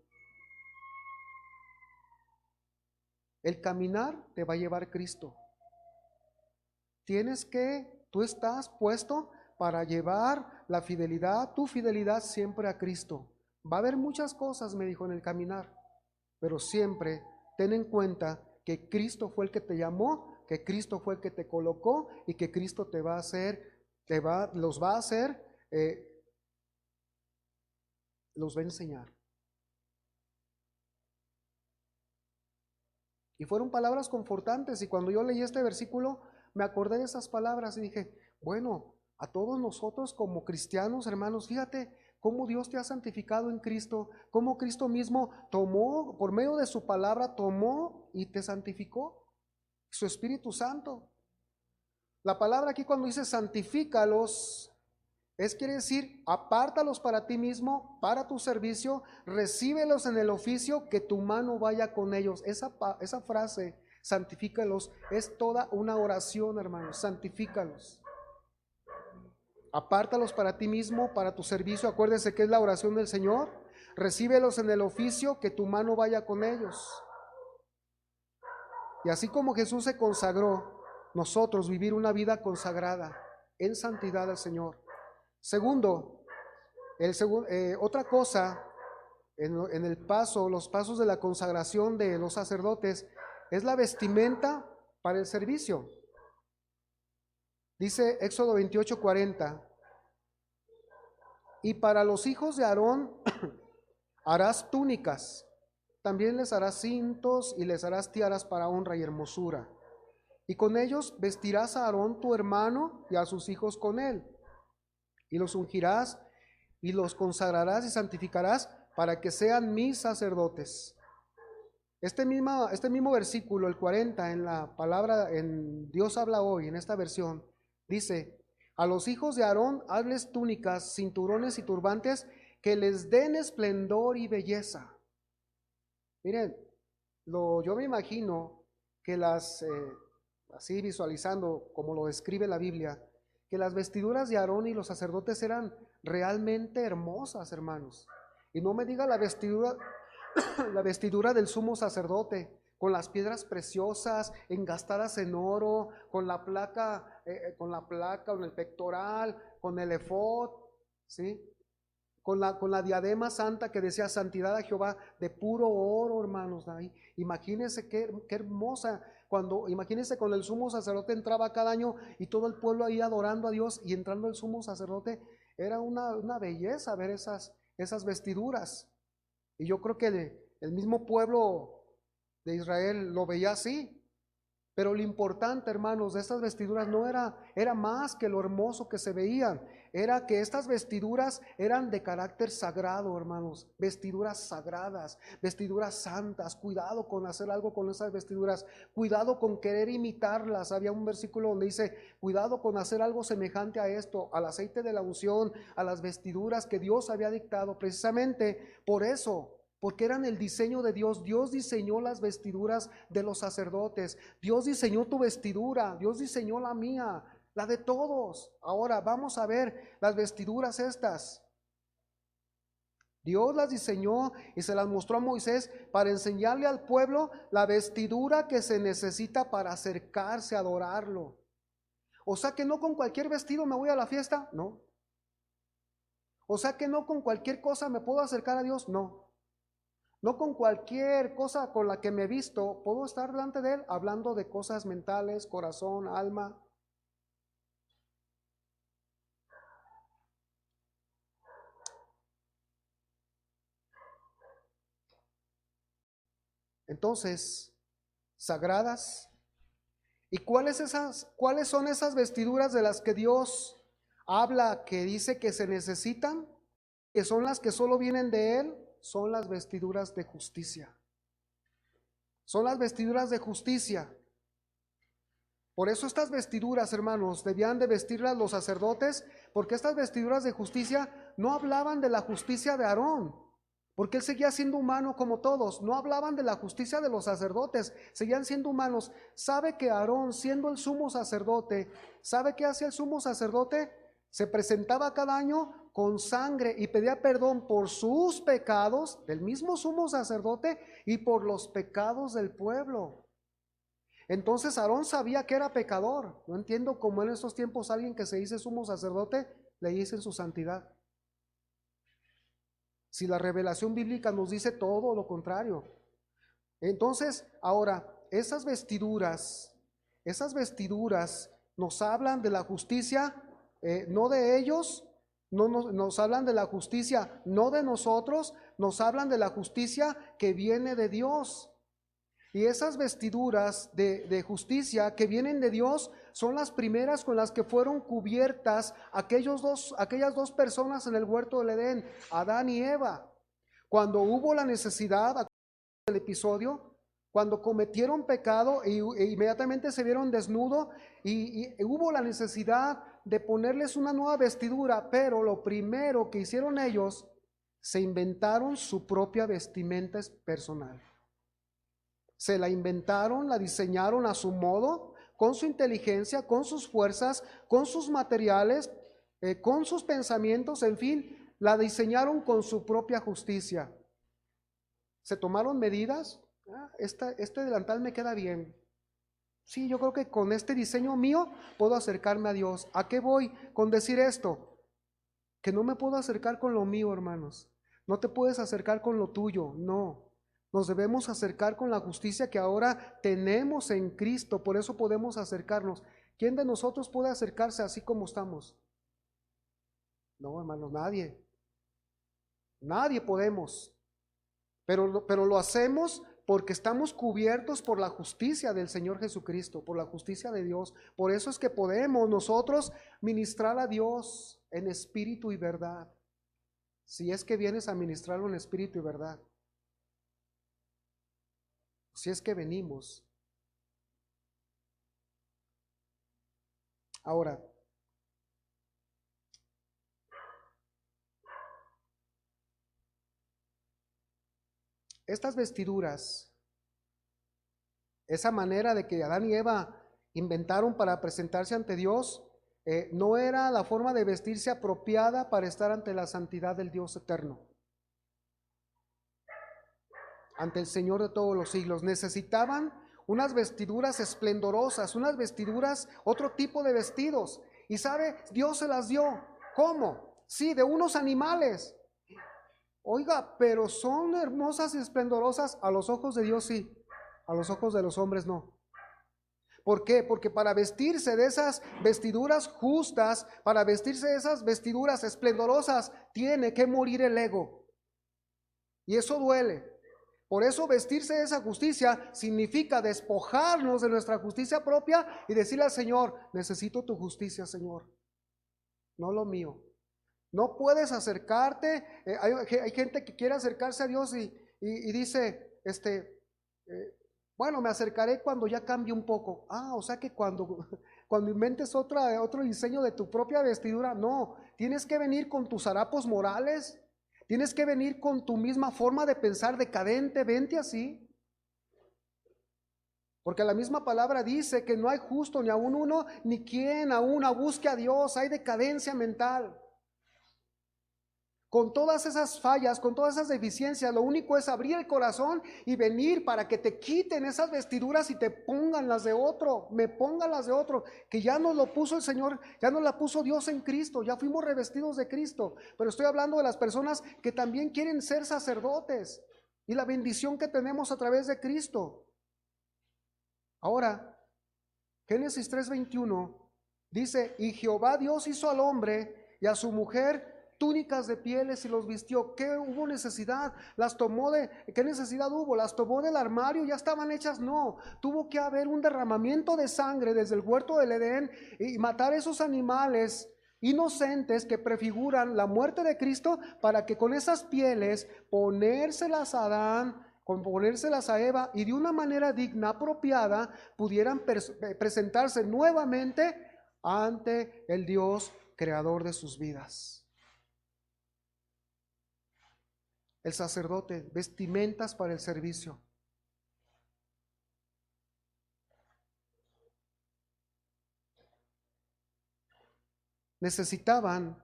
El caminar te va a llevar Cristo. Tú estás puesto para llevar la fidelidad, tu fidelidad siempre a Cristo. Va a haber muchas cosas, me dijo, en el caminar, pero siempre ten en cuenta que Cristo fue el que te llamó, que Cristo fue el que te colocó y que Cristo te va a hacer, los va a enseñar. Y fueron palabras confortantes, y cuando yo leí este versículo me acordé de esas palabras y dije, bueno, a todos nosotros como cristianos, hermanos, fíjate cómo Dios te ha santificado en Cristo, cómo Cristo mismo tomó, por medio de su palabra, tomó y te santificó, su Espíritu Santo. La palabra aquí cuando dice santifícalos, quiere decir, apártalos para ti mismo, para tu servicio, recíbelos en el oficio, que tu mano vaya con ellos. Esa frase, santifícalos, es toda una oración, hermanos, santifícalos. Apártalos para ti mismo, para tu servicio. Acuérdense que es la oración del Señor. Recíbelos en el oficio, que tu mano vaya con ellos. Y así como Jesús se consagró, nosotros vivir una vida consagrada en santidad al Señor. Segundo, otra cosa en los pasos de la consagración de los sacerdotes es la vestimenta para el servicio. Dice Éxodo 28:40, y para los hijos de Aarón harás túnicas, también les harás cintos y les harás tiaras para honra y hermosura. Y con ellos vestirás a Aarón tu hermano y a sus hijos con él, y los ungirás y los consagrarás y santificarás para que sean mis sacerdotes. Este mismo versículo, el 40, en la palabra, en Dios habla hoy, en esta versión, dice, a los hijos de Aarón hazles túnicas, cinturones y turbantes que les den esplendor y belleza. Miren, yo me imagino que así visualizando como lo describe la Biblia, que las vestiduras de Aarón y los sacerdotes eran realmente hermosas, hermanos. Y no me diga la vestidura del sumo sacerdote, con las piedras preciosas, engastadas en oro, con la placa, con el pectoral, con el efod, ¿sí? Con la diadema santa que decía santidad a Jehová, de puro oro, hermanos. Ahí. Imagínense qué hermosa. Imagínense cuando el sumo sacerdote entraba cada año y todo el pueblo ahí adorando a Dios y entrando el sumo sacerdote, era una belleza ver esas vestiduras. Y yo creo que el mismo pueblo de Israel lo veía así. Pero lo importante, hermanos, de estas vestiduras no era más que lo hermoso que se veían, era que estas vestiduras eran de carácter sagrado, hermanos, vestiduras sagradas, vestiduras santas. Cuidado con hacer algo con esas vestiduras, cuidado con querer imitarlas. Había un versículo donde dice, cuidado con hacer algo semejante a esto, al aceite de la unción, a las vestiduras que Dios había dictado, precisamente por eso. Porque eran el diseño de Dios. Dios diseñó las vestiduras de los sacerdotes. Dios diseñó tu vestidura. Dios diseñó la mía, la de todos. Ahora vamos a ver las vestiduras estas. Dios las diseñó y se las mostró a Moisés para enseñarle al pueblo la vestidura que se necesita para acercarse a adorarlo. O sea que no con cualquier vestido me voy a la fiesta, no. O sea que no con cualquier cosa me puedo acercar a Dios, no. No con cualquier cosa con la que me he visto puedo estar delante de Él hablando de cosas mentales, corazón, alma. Entonces, sagradas. ¿Y cuáles son esas vestiduras de las que Dios habla, que dice que se necesitan? Que son las que solo vienen de Él. Son las vestiduras de justicia. Son las vestiduras de justicia. Por eso estas vestiduras, hermanos, debían de vestirlas los sacerdotes, porque estas vestiduras de justicia no hablaban de la justicia de Aarón, porque él seguía siendo humano como todos. No hablaban de la justicia de los sacerdotes, seguían siendo humanos. ¿Sabe que Aarón, siendo el sumo sacerdote, sabe qué hacía el sumo sacerdote? Se presentaba cada año con sangre y pedía perdón por sus pecados del mismo sumo sacerdote y por los pecados del pueblo. Entonces Aarón sabía que era pecador. No entiendo cómo en estos tiempos alguien que se dice sumo sacerdote le dicen su santidad. Si la revelación bíblica nos dice todo lo contrario. Entonces, ahora, esas vestiduras nos hablan de la justicia, no de ellos, no nos hablan de la justicia, no de nosotros, nos hablan de la justicia que viene de Dios. Y esas vestiduras de justicia que vienen de Dios son las primeras con las que fueron cubiertas aquellas dos personas en el huerto del Edén, Adán y Eva. Cuando hubo la necesidad del episodio, cuando cometieron pecado e inmediatamente se vieron desnudos y hubo la necesidad de ponerles una nueva vestidura, pero lo primero que hicieron ellos, se inventaron su propia vestimenta personal. Se la inventaron, la diseñaron a su modo, con su inteligencia, con sus fuerzas, con sus materiales, con sus pensamientos, en fin, la diseñaron con su propia justicia. Se tomaron medidas. Este delantal me queda bien. Sí, yo creo que con este diseño mío puedo acercarme a Dios. ¿A qué voy con decir esto? Que no me puedo acercar con lo mío, hermanos. No te puedes acercar con lo tuyo, no. Nos debemos acercar con la justicia que ahora tenemos en Cristo, por eso podemos acercarnos. ¿Quién de nosotros puede acercarse así como estamos? No, hermanos, nadie. Nadie podemos. Pero lo hacemos porque estamos cubiertos por la justicia del Señor Jesucristo, por la justicia de Dios. Por eso es que podemos nosotros ministrar a Dios en espíritu y verdad. Si es que vienes a ministrarlo en espíritu y verdad. Si es que venimos. Ahora, estas vestiduras, esa manera de que Adán y Eva inventaron para presentarse ante Dios, no era la forma de vestirse apropiada para estar ante la santidad del Dios eterno. ante el Señor de todos los siglos. Necesitaban unas vestiduras esplendorosas, unas vestiduras, otro tipo de vestidos. Y sabe, Dios se las dio. ¿Cómo? Sí, de unos animales. Oiga, pero son hermosas y esplendorosas a los ojos de Dios, sí. A los ojos de los hombres no. ¿Por qué? Porque para vestirse de esas vestiduras justas, para vestirse de esas vestiduras esplendorosas, tiene que morir el ego. Y eso duele. Por eso vestirse de esa justicia significa despojarnos de nuestra justicia propia y decirle al Señor, necesito tu justicia, Señor, no lo mío. No puedes acercarte, hay gente que quiere acercarse a Dios y dice, bueno, me acercaré cuando ya cambie un poco. O sea que cuando inventes otro diseño de tu propia vestidura, no, tienes que venir con tus harapos morales, tienes que venir con tu misma forma de pensar decadente, vente así. Porque la misma palabra dice que no hay justo ni aún uno, ni quien aún busque a Dios, hay decadencia mental. Con todas esas fallas, con todas esas deficiencias, lo único es abrir el corazón y venir para que te quiten esas vestiduras y te pongan las de otro, me pongan las de otro, que ya nos lo puso el Señor, ya nos la puso Dios en Cristo, ya fuimos revestidos de Cristo. Pero estoy hablando de las personas que también quieren ser sacerdotes y la bendición que tenemos a través de Cristo. Ahora, Génesis 3:21 dice, y Jehová Dios hizo al hombre y a su mujer túnicas de pieles y los vistió. ¿Qué hubo necesidad? ¿Qué necesidad hubo? ¿Las tomó del armario? ¿Ya estaban hechas? No, tuvo que haber un derramamiento de sangre desde el huerto del Edén y matar esos animales inocentes que prefiguran la muerte de Cristo para que con esas pieles ponérselas a Adán, ponérselas a Eva y de una manera digna, apropiada, pudieran presentarse nuevamente ante el Dios creador de sus vidas. El sacerdote, vestimentas para el servicio. Necesitaban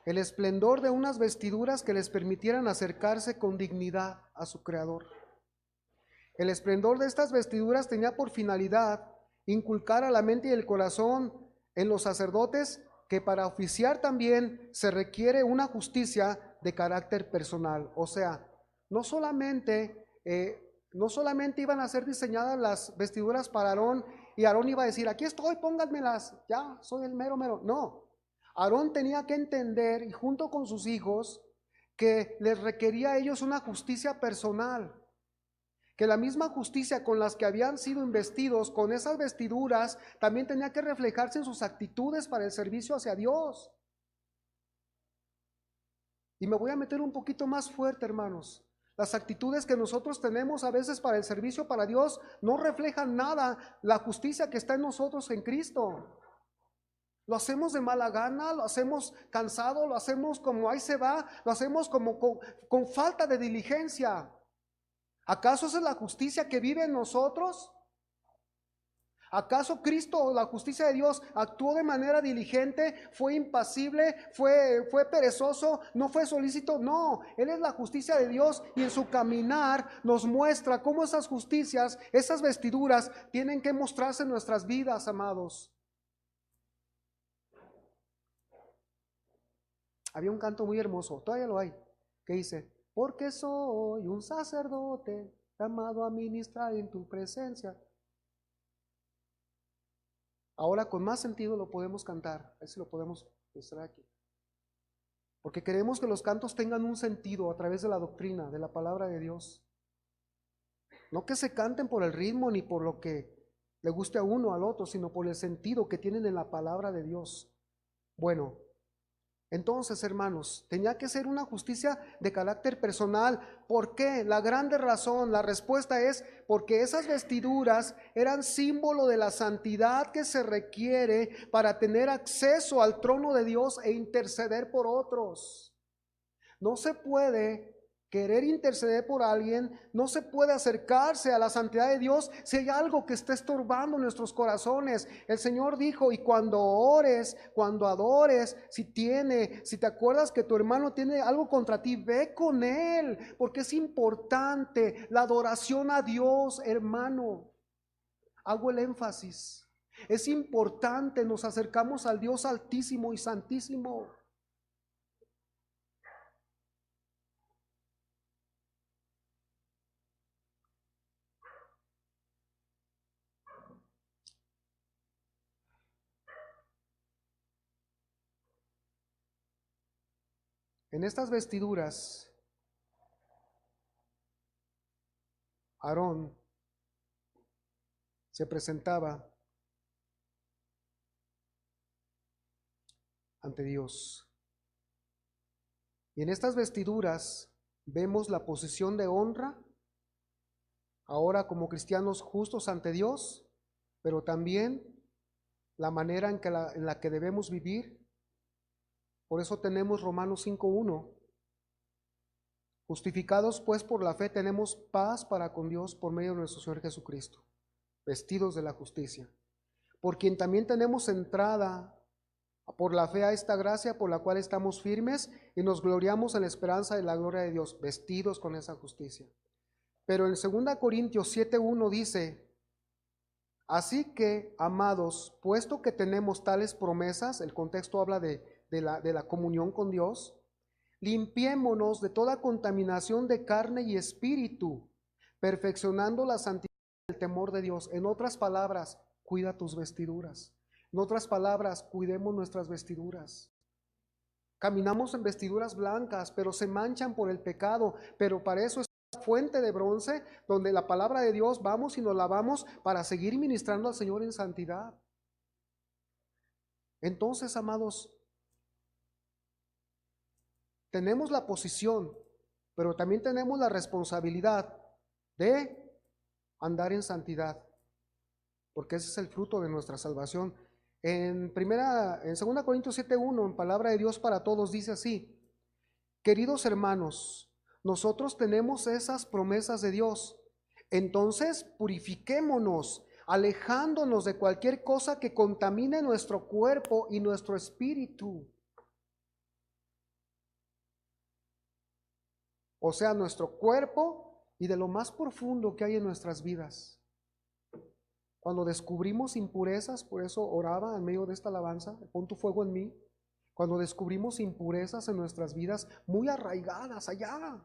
el esplendor de unas vestiduras que les permitieran acercarse con dignidad a su Creador. El esplendor de estas vestiduras tenía por finalidad inculcar a la mente y el corazón en los sacerdotes que para oficiar también se requiere una justicia de carácter personal. O sea, no solamente iban a ser diseñadas las vestiduras para Aarón y Aarón iba a decir, aquí estoy, pónganmelas, ya soy el mero mero. No, Aarón tenía que entender y junto con sus hijos que les requería a ellos una justicia personal, que la misma justicia con las que habían sido investidos, con esas vestiduras, también tenía que reflejarse en sus actitudes para el servicio hacia Dios. Y me voy a meter un poquito más fuerte, hermanos. Las actitudes que nosotros tenemos a veces para el servicio para Dios no reflejan nada la justicia que está en nosotros en Cristo. Lo hacemos de mala gana, lo hacemos cansado, lo hacemos como ahí se va, lo hacemos como con falta de diligencia. ¿Acaso esa es la justicia que vive en nosotros? ¿Acaso Cristo, la justicia de Dios, actuó de manera diligente, fue impasible, fue perezoso, no fue solícito? No, Él es la justicia de Dios y en su caminar nos muestra cómo esas justicias, esas vestiduras tienen que mostrarse en nuestras vidas, amados. Había un canto muy hermoso, todavía lo hay, que dice, porque soy un sacerdote llamado a ministrar en tu presencia. Ahora con más sentido lo podemos cantar, a ver si lo podemos mostrar aquí. Porque queremos que los cantos tengan un sentido a través de la doctrina, de la palabra de Dios. No que se canten por el ritmo ni por lo que le guste a uno o al otro, sino por el sentido que tienen en la palabra de Dios. Bueno, entonces, hermanos, tenía que ser una justicia de carácter personal. ¿Por qué? La grande razón, la respuesta es porque esas vestiduras eran símbolo de la santidad que se requiere para tener acceso al trono de Dios e interceder por otros. No se puede querer interceder por alguien, no se puede acercarse a la santidad de Dios si hay algo que está estorbando nuestros corazones. El Señor dijo, y cuando ores, cuando adores, si te acuerdas que tu hermano tiene algo contra ti, ve con él, porque es importante la adoración a Dios, hermano. Hago el énfasis. Es importante, nos acercamos al Dios altísimo y santísimo. En estas vestiduras, Aarón se presentaba ante Dios. Y en estas vestiduras vemos la posición de honra, ahora como cristianos justos ante Dios, pero también la manera en la que debemos vivir. Por eso tenemos Romanos 5:1. Justificados pues por la fe tenemos paz para con Dios por medio de nuestro Señor Jesucristo, vestidos de la justicia, por quien también tenemos entrada por la fe a esta gracia por la cual estamos firmes y nos gloriamos en la esperanza de la gloria de Dios, vestidos con esa justicia. Pero en 2 Corintios 7:1 dice, así que, amados, puesto que tenemos tales promesas, el contexto habla de la comunión con Dios, limpiémonos de toda contaminación de carne y espíritu, perfeccionando la santidad del temor de Dios. En otras palabras, cuida tus vestiduras. En otras palabras, cuidemos nuestras vestiduras. Caminamos en vestiduras blancas, pero se manchan por el pecado, pero para eso es una fuente de bronce donde la palabra de Dios vamos y nos lavamos para seguir ministrando al Señor en santidad. Entonces, amados, tenemos la posición, pero también tenemos la responsabilidad de andar en santidad, porque ese es el fruto de nuestra salvación. En 2 Corintios 7:1, en palabra de Dios para todos, dice así: queridos hermanos, nosotros tenemos esas promesas de Dios, entonces purifiquémonos, alejándonos de cualquier cosa que contamine nuestro cuerpo y nuestro espíritu. O sea, nuestro cuerpo y de lo más profundo que hay en nuestras vidas. Cuando descubrimos impurezas, por eso oraba en medio de esta alabanza, pon tu fuego en mí. Cuando descubrimos impurezas en nuestras vidas muy arraigadas allá,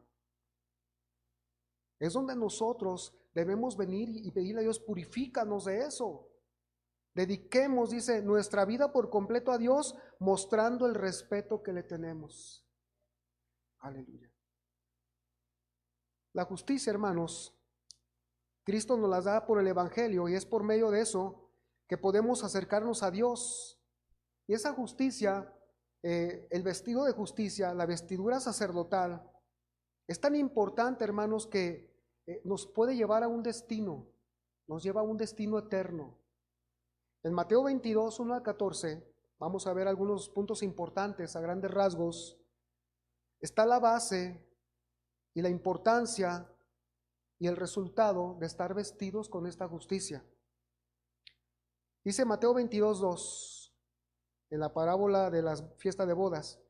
es donde nosotros debemos venir y pedirle a Dios, purifícanos de eso. Dediquemos, dice, nuestra vida por completo a Dios, mostrando el respeto que le tenemos. Aleluya. La justicia, hermanos, Cristo nos las da por el Evangelio y es por medio de eso que podemos acercarnos a Dios. Y esa justicia, el vestido de justicia, la vestidura sacerdotal, es tan importante, hermanos, que nos puede llevar a un destino, nos lleva a un destino eterno. En Mateo 22, 1 al 14, vamos a ver algunos puntos importantes a grandes rasgos. Está la base y la importancia y el resultado de estar vestidos con esta justicia. Dice Mateo 22:2, en la parábola de la fiesta de bodas: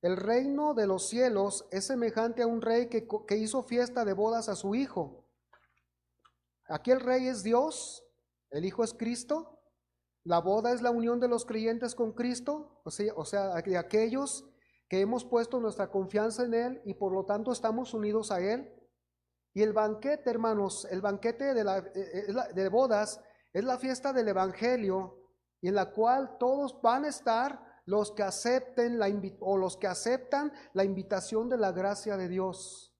el reino de los cielos es semejante a un rey que hizo fiesta de bodas a su hijo. Aquí el rey es Dios, el hijo es Cristo, la boda es la unión de los creyentes con Cristo, o sea, de aquellos que hemos puesto nuestra confianza en Él y por lo tanto estamos unidos a Él. Y el banquete, hermanos, el banquete de bodas es la fiesta del Evangelio, y en la cual todos van a estar los que acepten los que aceptan la invitación de la gracia de Dios.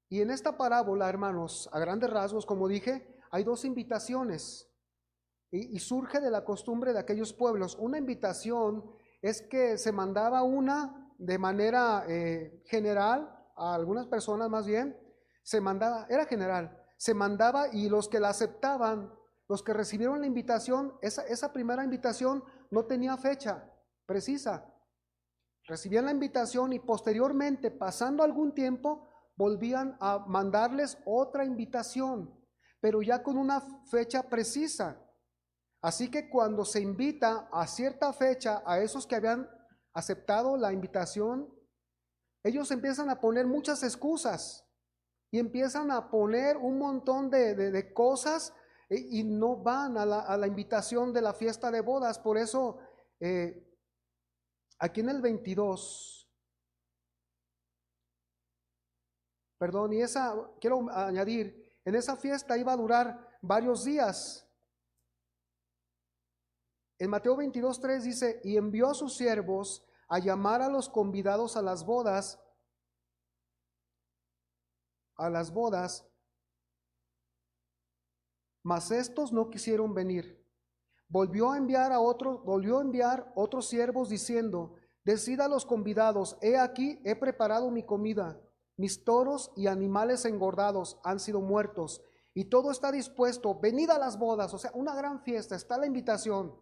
Y en esta parábola, hermanos, a grandes rasgos, como dije, hay dos invitaciones, y surge de la costumbre de aquellos pueblos. Una invitación es que se mandaba una de manera general, a algunas personas más bien, se mandaba, era general, se mandaba, y los que la aceptaban, los que recibieron la invitación, esa primera invitación no tenía fecha precisa. recibían la invitación y posteriormente, pasando algún tiempo, volvían a mandarles otra invitación, pero ya con una fecha precisa. Así que cuando se invita a cierta fecha a esos que habían aceptado la invitación, ellos empiezan a poner muchas excusas y empiezan a poner un montón de cosas y no van a la invitación de la fiesta de bodas. Por eso, aquí en el 22, perdón, y esa, quiero añadir, en esa fiesta iba a durar varios días. En Mateo 22:3 dice, y envió a sus siervos a llamar a los convidados a las bodas, mas estos no quisieron venir. Volvió a enviar otros siervos diciendo, decid a los convidados, he aquí, he preparado mi comida, mis toros y animales engordados han sido muertos, y todo está dispuesto, venid a las bodas. O sea, una gran fiesta, está la invitación.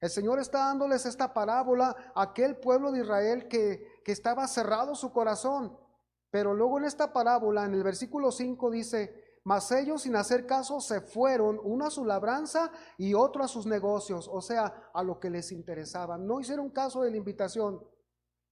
El Señor está dándoles esta parábola a aquel pueblo de Israel que estaba cerrado su corazón. Pero luego en esta parábola, en el versículo 5 dice, mas ellos sin hacer caso se fueron, uno a su labranza y otro a sus negocios, o sea, a lo que les interesaba. No hicieron caso de la invitación.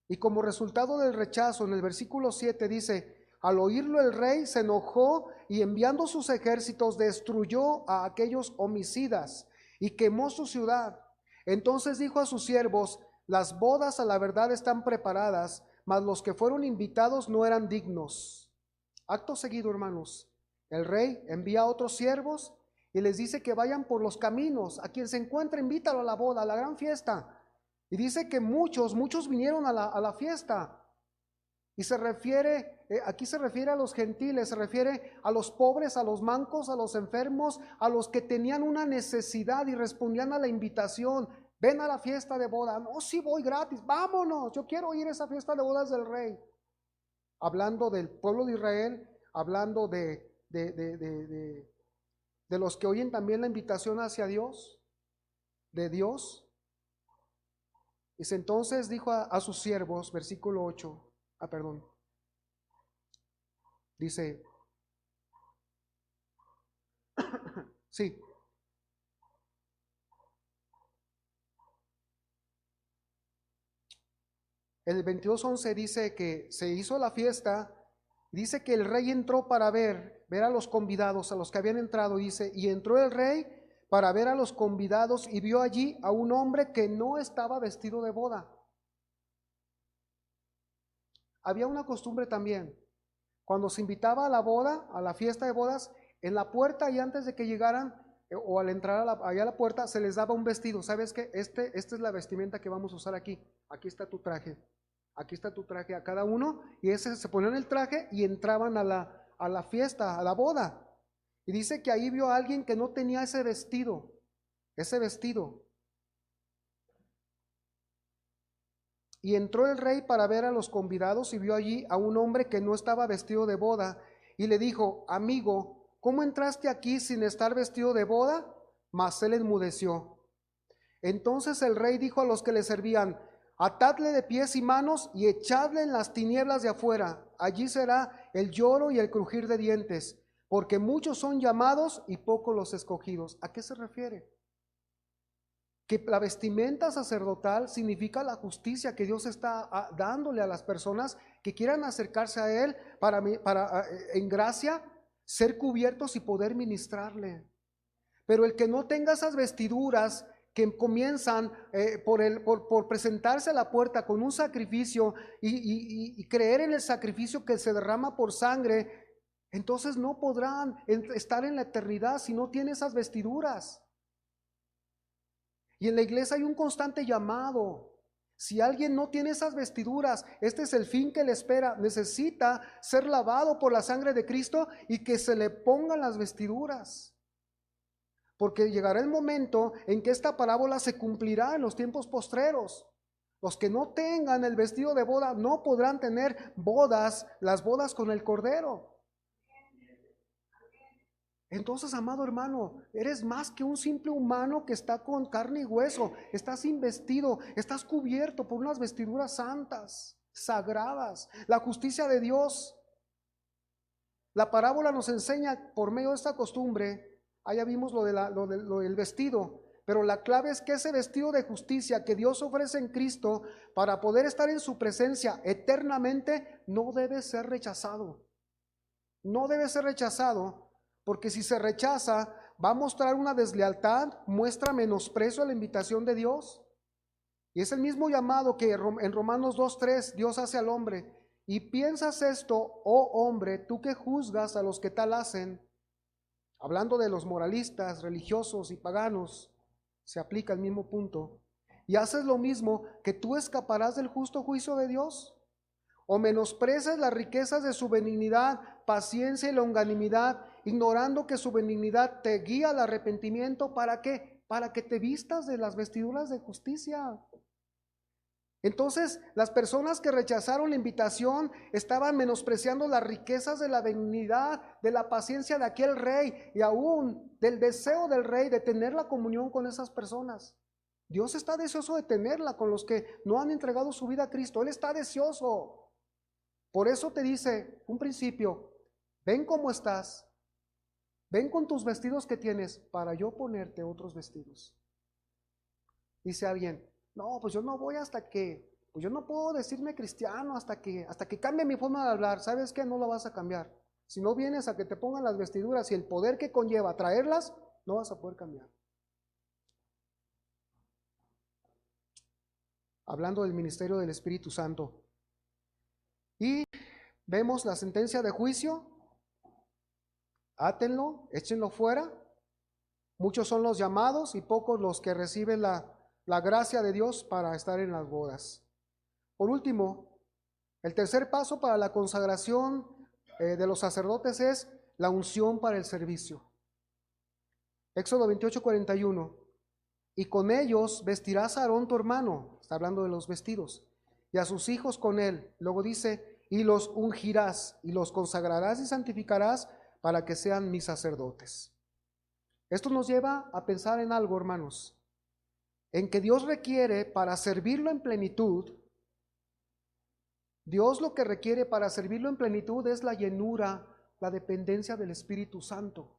Y como resultado del rechazo, en el versículo 7 dice, al oírlo el rey se enojó y enviando sus ejércitos destruyó a aquellos homicidas y quemó su ciudad. Entonces dijo a sus siervos, las bodas a la verdad están preparadas, mas los que fueron invitados no eran dignos. Acto seguido, hermanos, el rey envía a otros siervos y les dice que vayan por los caminos, a quien se encuentre invítalo a la boda, a la gran fiesta. Y dice que muchos vinieron a la fiesta. Y se refiere, aquí se refiere a los gentiles, se refiere a los pobres, a los mancos, a los enfermos, a los que tenían una necesidad y respondían a la invitación. Ven a la fiesta de boda. No, sí voy gratis, vámonos, yo quiero ir a esa fiesta de bodas del rey. Hablando del pueblo de Israel, hablando de los que oyen también la invitación hacia Dios, de Dios. Dice, entonces dijo a sus siervos, versículo 8, dice, sí, el 22:11 dice que se hizo la fiesta, dice que el rey entró para ver a los convidados, a los que habían entrado, dice, y entró el rey para ver a los convidados y vio allí a un hombre que no estaba vestido de boda. Había una costumbre también, cuando se invitaba a la boda, a la fiesta de bodas, en la puerta y antes de que llegaran, o al entrar allá a la puerta, se les daba un vestido. ¿Sabes qué? Esta es la vestimenta que vamos a usar aquí. Aquí está tu traje. Aquí está tu traje a cada uno. Y ese se ponían el traje y entraban a la fiesta, a la boda. Y dice que ahí vio a alguien que no tenía ese vestido. Y entró el rey para ver a los convidados y vio allí a un hombre que no estaba vestido de boda y le dijo, amigo, ¿cómo entraste aquí sin estar vestido de boda? Mas él enmudeció. Entonces el rey dijo a los que le servían, atadle de pies y manos y echadle en las tinieblas de afuera. Allí será el lloro y el crujir de dientes, porque muchos son llamados y pocos los escogidos. ¿A qué se refiere? Que la vestimenta sacerdotal significa la justicia que Dios está dándole a las personas que quieran acercarse a Él para en gracia ser cubiertos y poder ministrarle. Pero el que no tenga esas vestiduras que comienzan por presentarse a la puerta con un sacrificio y creer en el sacrificio que se derrama por sangre, entonces no podrán estar en la eternidad si no tiene esas vestiduras. Y en la iglesia hay un constante llamado. Si alguien no tiene esas vestiduras, este es el fin que le espera. Necesita ser lavado por la sangre de Cristo y que se le pongan las vestiduras. Porque llegará el momento en que esta parábola se cumplirá en los tiempos postreros. Los que no tengan el vestido de boda no podrán tener las bodas con el Cordero. Entonces, amado hermano, eres más que un simple humano que está con carne y hueso. Estás investido, estás cubierto por unas vestiduras santas, sagradas, la justicia de Dios. La parábola nos enseña por medio de esta costumbre, allá vimos lo del vestido, pero la clave es que ese vestido de justicia que Dios ofrece en Cristo para poder estar en su presencia eternamente no debe ser rechazado. No debe ser rechazado, porque si se rechaza va a mostrar una deslealtad, muestra menosprecio a la invitación de Dios. Y es el mismo llamado que en Romanos 2:3 Dios hace al hombre. Y piensas esto, oh hombre, tú que juzgas a los que tal hacen, hablando de los moralistas, religiosos y paganos, se aplica el mismo punto. Y haces lo mismo, que tú escaparás del justo juicio de Dios. O menosprecias las riquezas de su benignidad, paciencia y longanimidad, ignorando que su benignidad te guía al arrepentimiento. ¿Para qué? Para que te vistas de las vestiduras de justicia. Entonces, las personas que rechazaron la invitación estaban menospreciando las riquezas de la benignidad, de la paciencia de aquel rey y aún del deseo del rey de tener la comunión con esas personas. Dios está deseoso de tenerla con los que no han entregado su vida a Cristo. Él está deseoso. Por eso te dice un principio: ven cómo estás, ven con tus vestidos que tienes para yo ponerte otros vestidos. Dice alguien: no, pues yo no voy pues yo no puedo decirme cristiano hasta que cambie mi forma de hablar. ¿Sabes qué? No la vas a cambiar. Si no vienes a que te pongan las vestiduras y el poder que conlleva traerlas, no vas a poder cambiar. Hablando del ministerio del Espíritu Santo. Y vemos la sentencia de juicio: átenlo, échenlo fuera. Muchos son los llamados y pocos los que reciben la gracia de Dios para estar en las bodas. Por último, el tercer paso para la consagración de los sacerdotes es la unción para el servicio. Éxodo 28:41. Y con ellos vestirás a Aarón tu hermano, está hablando de los vestidos, y a sus hijos con él. Luego dice: y los ungirás y los consagrarás y santificarás para que sean mis sacerdotes. Esto nos lleva a pensar en algo, hermanos, en que Dios requiere para servirlo en plenitud. Dios lo que requiere para servirlo en plenitud es la llenura, la dependencia del Espíritu Santo.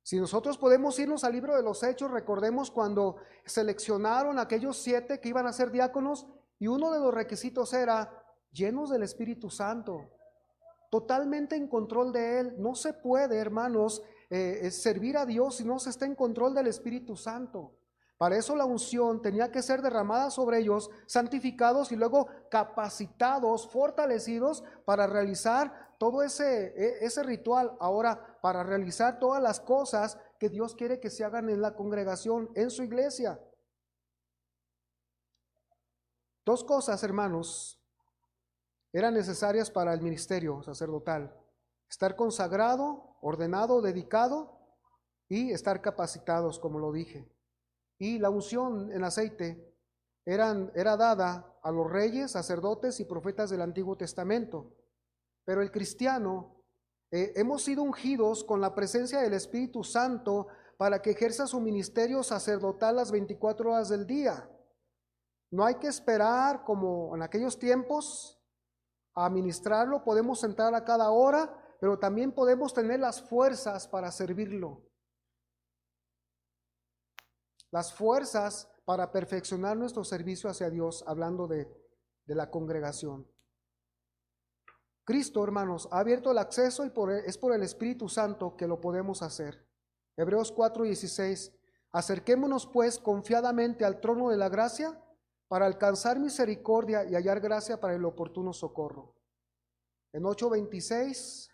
Si nosotros podemos irnos al libro de los Hechos, recordemos cuando seleccionaron a aquellos 7 que iban a ser diáconos, y uno de los requisitos era llenos del Espíritu Santo, totalmente en control de Él. No se puede, hermanos, servir a Dios si no se está en control del Espíritu Santo. Para eso la unción tenía que ser derramada sobre ellos, santificados y luego capacitados, fortalecidos para realizar todo ese ritual. Ahora, para realizar todas las cosas que Dios quiere que se hagan en la congregación, en su iglesia. 2 cosas, hermanos, eran necesarias para el ministerio sacerdotal: estar consagrado, ordenado, dedicado, y estar capacitados, como lo dije. Y la unción en aceite era dada a los reyes, sacerdotes y profetas del Antiguo Testamento. Pero el cristiano, hemos sido ungidos con la presencia del Espíritu Santo para que ejerza su ministerio sacerdotal las 24 horas del día. No hay que esperar como en aquellos tiempos a ministrarlo. Podemos entrar a cada hora, pero también podemos tener las fuerzas para servirlo. Las fuerzas para perfeccionar nuestro servicio hacia Dios, hablando de la congregación. Cristo, hermanos, ha abierto el acceso y es por el Espíritu Santo que lo podemos hacer. Hebreos 4:16. Acerquémonos pues confiadamente al trono de la gracia para alcanzar misericordia y hallar gracia para el oportuno socorro. En 8:26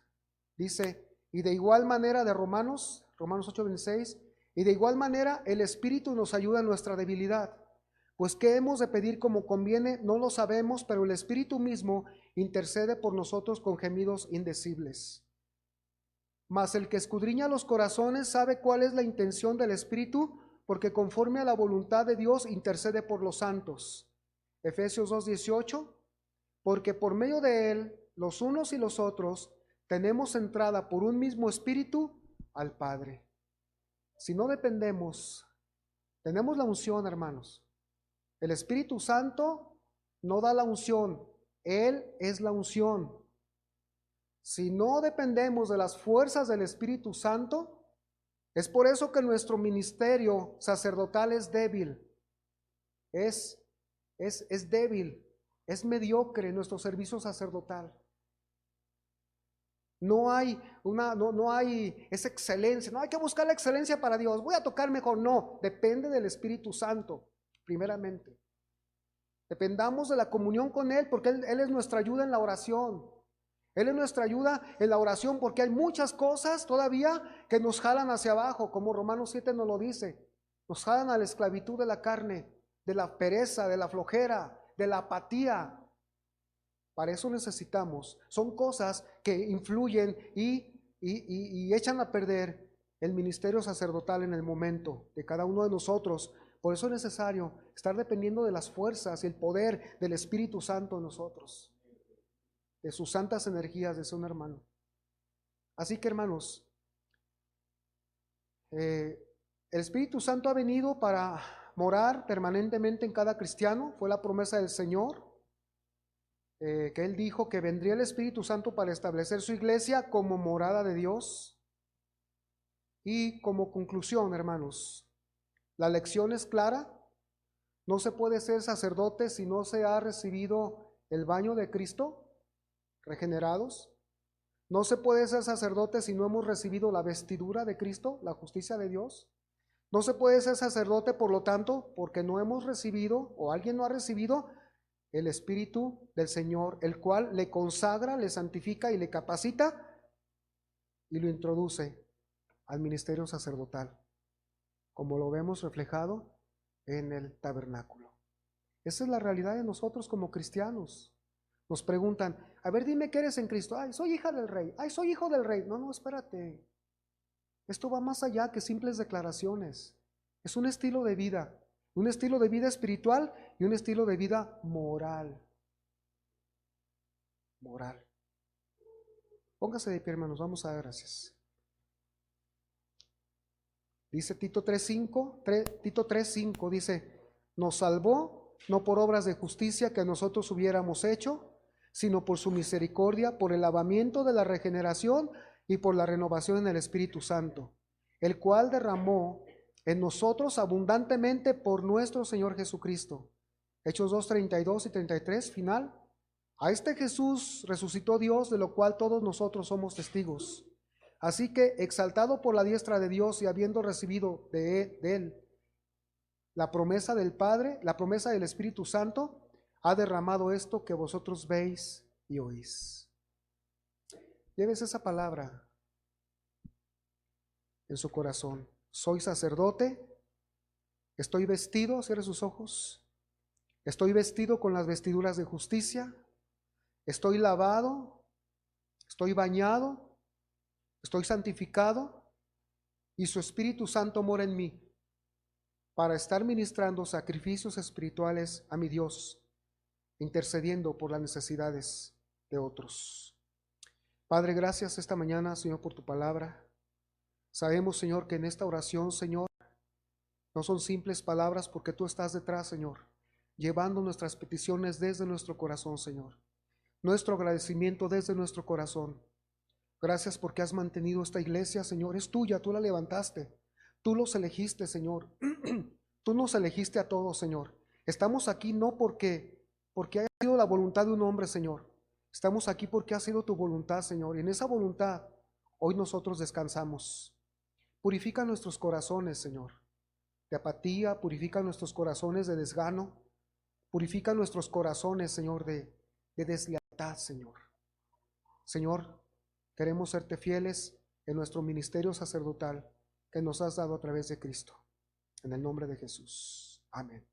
dice: y de igual manera de Romanos 8:26, y de igual manera el Espíritu nos ayuda en nuestra debilidad, pues qué hemos de pedir como conviene, no lo sabemos, pero el Espíritu mismo intercede por nosotros con gemidos indecibles. Mas el que escudriña los corazones sabe cuál es la intención del Espíritu, porque conforme a la voluntad de Dios intercede por los santos. Efesios 2:18, porque por medio de él, los unos y los otros, tenemos entrada por un mismo Espíritu al Padre. Si no dependemos, tenemos la unción, hermanos. El Espíritu Santo no da la unción, Él es la unción. Si no dependemos de las fuerzas del Espíritu Santo, es por eso que nuestro ministerio sacerdotal es débil, es débil, es mediocre nuestro servicio sacerdotal. No hay esa excelencia, no hay que buscar la excelencia para Dios, voy a tocar mejor, no, depende del Espíritu Santo, primeramente. Dependamos de la comunión con Él, porque Él es nuestra ayuda en la oración. Él es nuestra ayuda en la oración, porque hay muchas cosas todavía que nos jalan hacia abajo, como Romanos 7 nos lo dice. Nos jalan a la esclavitud de la carne, de la pereza, de la flojera, de la apatía. Para eso necesitamos. Son cosas que influyen y echan a perder el ministerio sacerdotal en el momento de cada uno de nosotros. Por eso es necesario estar dependiendo de las fuerzas y el poder del Espíritu Santo en nosotros, de sus santas energías, de un hermano. Así que, hermanos, el Espíritu Santo ha venido para morar permanentemente en cada cristiano. Fue la promesa del Señor, que Él dijo que vendría el Espíritu Santo para establecer su iglesia como morada de Dios. Y como conclusión, hermanos, la lección es clara. No se puede ser sacerdote si no se ha recibido el baño de Cristo, regenerados. No se puede ser sacerdote si no hemos recibido la vestidura de Cristo, la justicia de Dios. No se puede ser sacerdote, por lo tanto, porque no hemos recibido o alguien no ha recibido el Espíritu del Señor, el cual le consagra, le santifica y le capacita y lo introduce al ministerio sacerdotal, como lo vemos reflejado en el tabernáculo. Esa es la realidad de nosotros como cristianos. Nos preguntan, a ver, dime que eres en Cristo. Ay, soy hija del rey. Ay, soy hijo del rey. No, espérate. Esto va más allá que simples declaraciones. Es un estilo de vida espiritual y un estilo de vida moral. Moral. Póngase de pie, hermanos, vamos a dar gracias. Dice Tito 3:5, dice, nos salvó no por obras de justicia que nosotros hubiéramos hecho, sino por su misericordia, por el lavamiento de la regeneración y por la renovación en el Espíritu Santo, el cual derramó en nosotros abundantemente por nuestro Señor Jesucristo. Hechos 2:32 y 33, final. A este Jesús resucitó Dios, de lo cual todos nosotros somos testigos. Así que, exaltado por la diestra de Dios y habiendo recibido de Él la promesa del Padre, la promesa del Espíritu Santo, ha derramado esto que vosotros veis y oís. Lleves esa palabra en su corazón. Soy sacerdote, estoy vestido, cierre sus ojos, estoy vestido con las vestiduras de justicia, estoy lavado, estoy bañado, estoy santificado y su Espíritu Santo mora en mí para estar ministrando sacrificios espirituales a mi Dios, intercediendo por las necesidades de otros. Padre, gracias esta mañana, Señor, por tu palabra. Sabemos, Señor, que en esta oración, Señor, no son simples palabras porque tú estás detrás, Señor, llevando nuestras peticiones desde nuestro corazón, Señor. Nuestro agradecimiento desde nuestro corazón. Gracias porque has mantenido esta iglesia, Señor. Es tuya, tú la levantaste. Tú los elegiste, Señor. Tú nos elegiste a todos, Señor. Estamos aquí no porque haya sido la voluntad de un hombre, Señor. Estamos aquí porque ha sido tu voluntad, Señor. Y en esa voluntad hoy nosotros descansamos. Purifica nuestros corazones, Señor, de apatía. Purifica nuestros corazones de desgano. Purifica nuestros corazones, Señor, de deslealtad, Señor. Señor, queremos serte fieles en nuestro ministerio sacerdotal que nos has dado a través de Cristo. En el nombre de Jesús. Amén.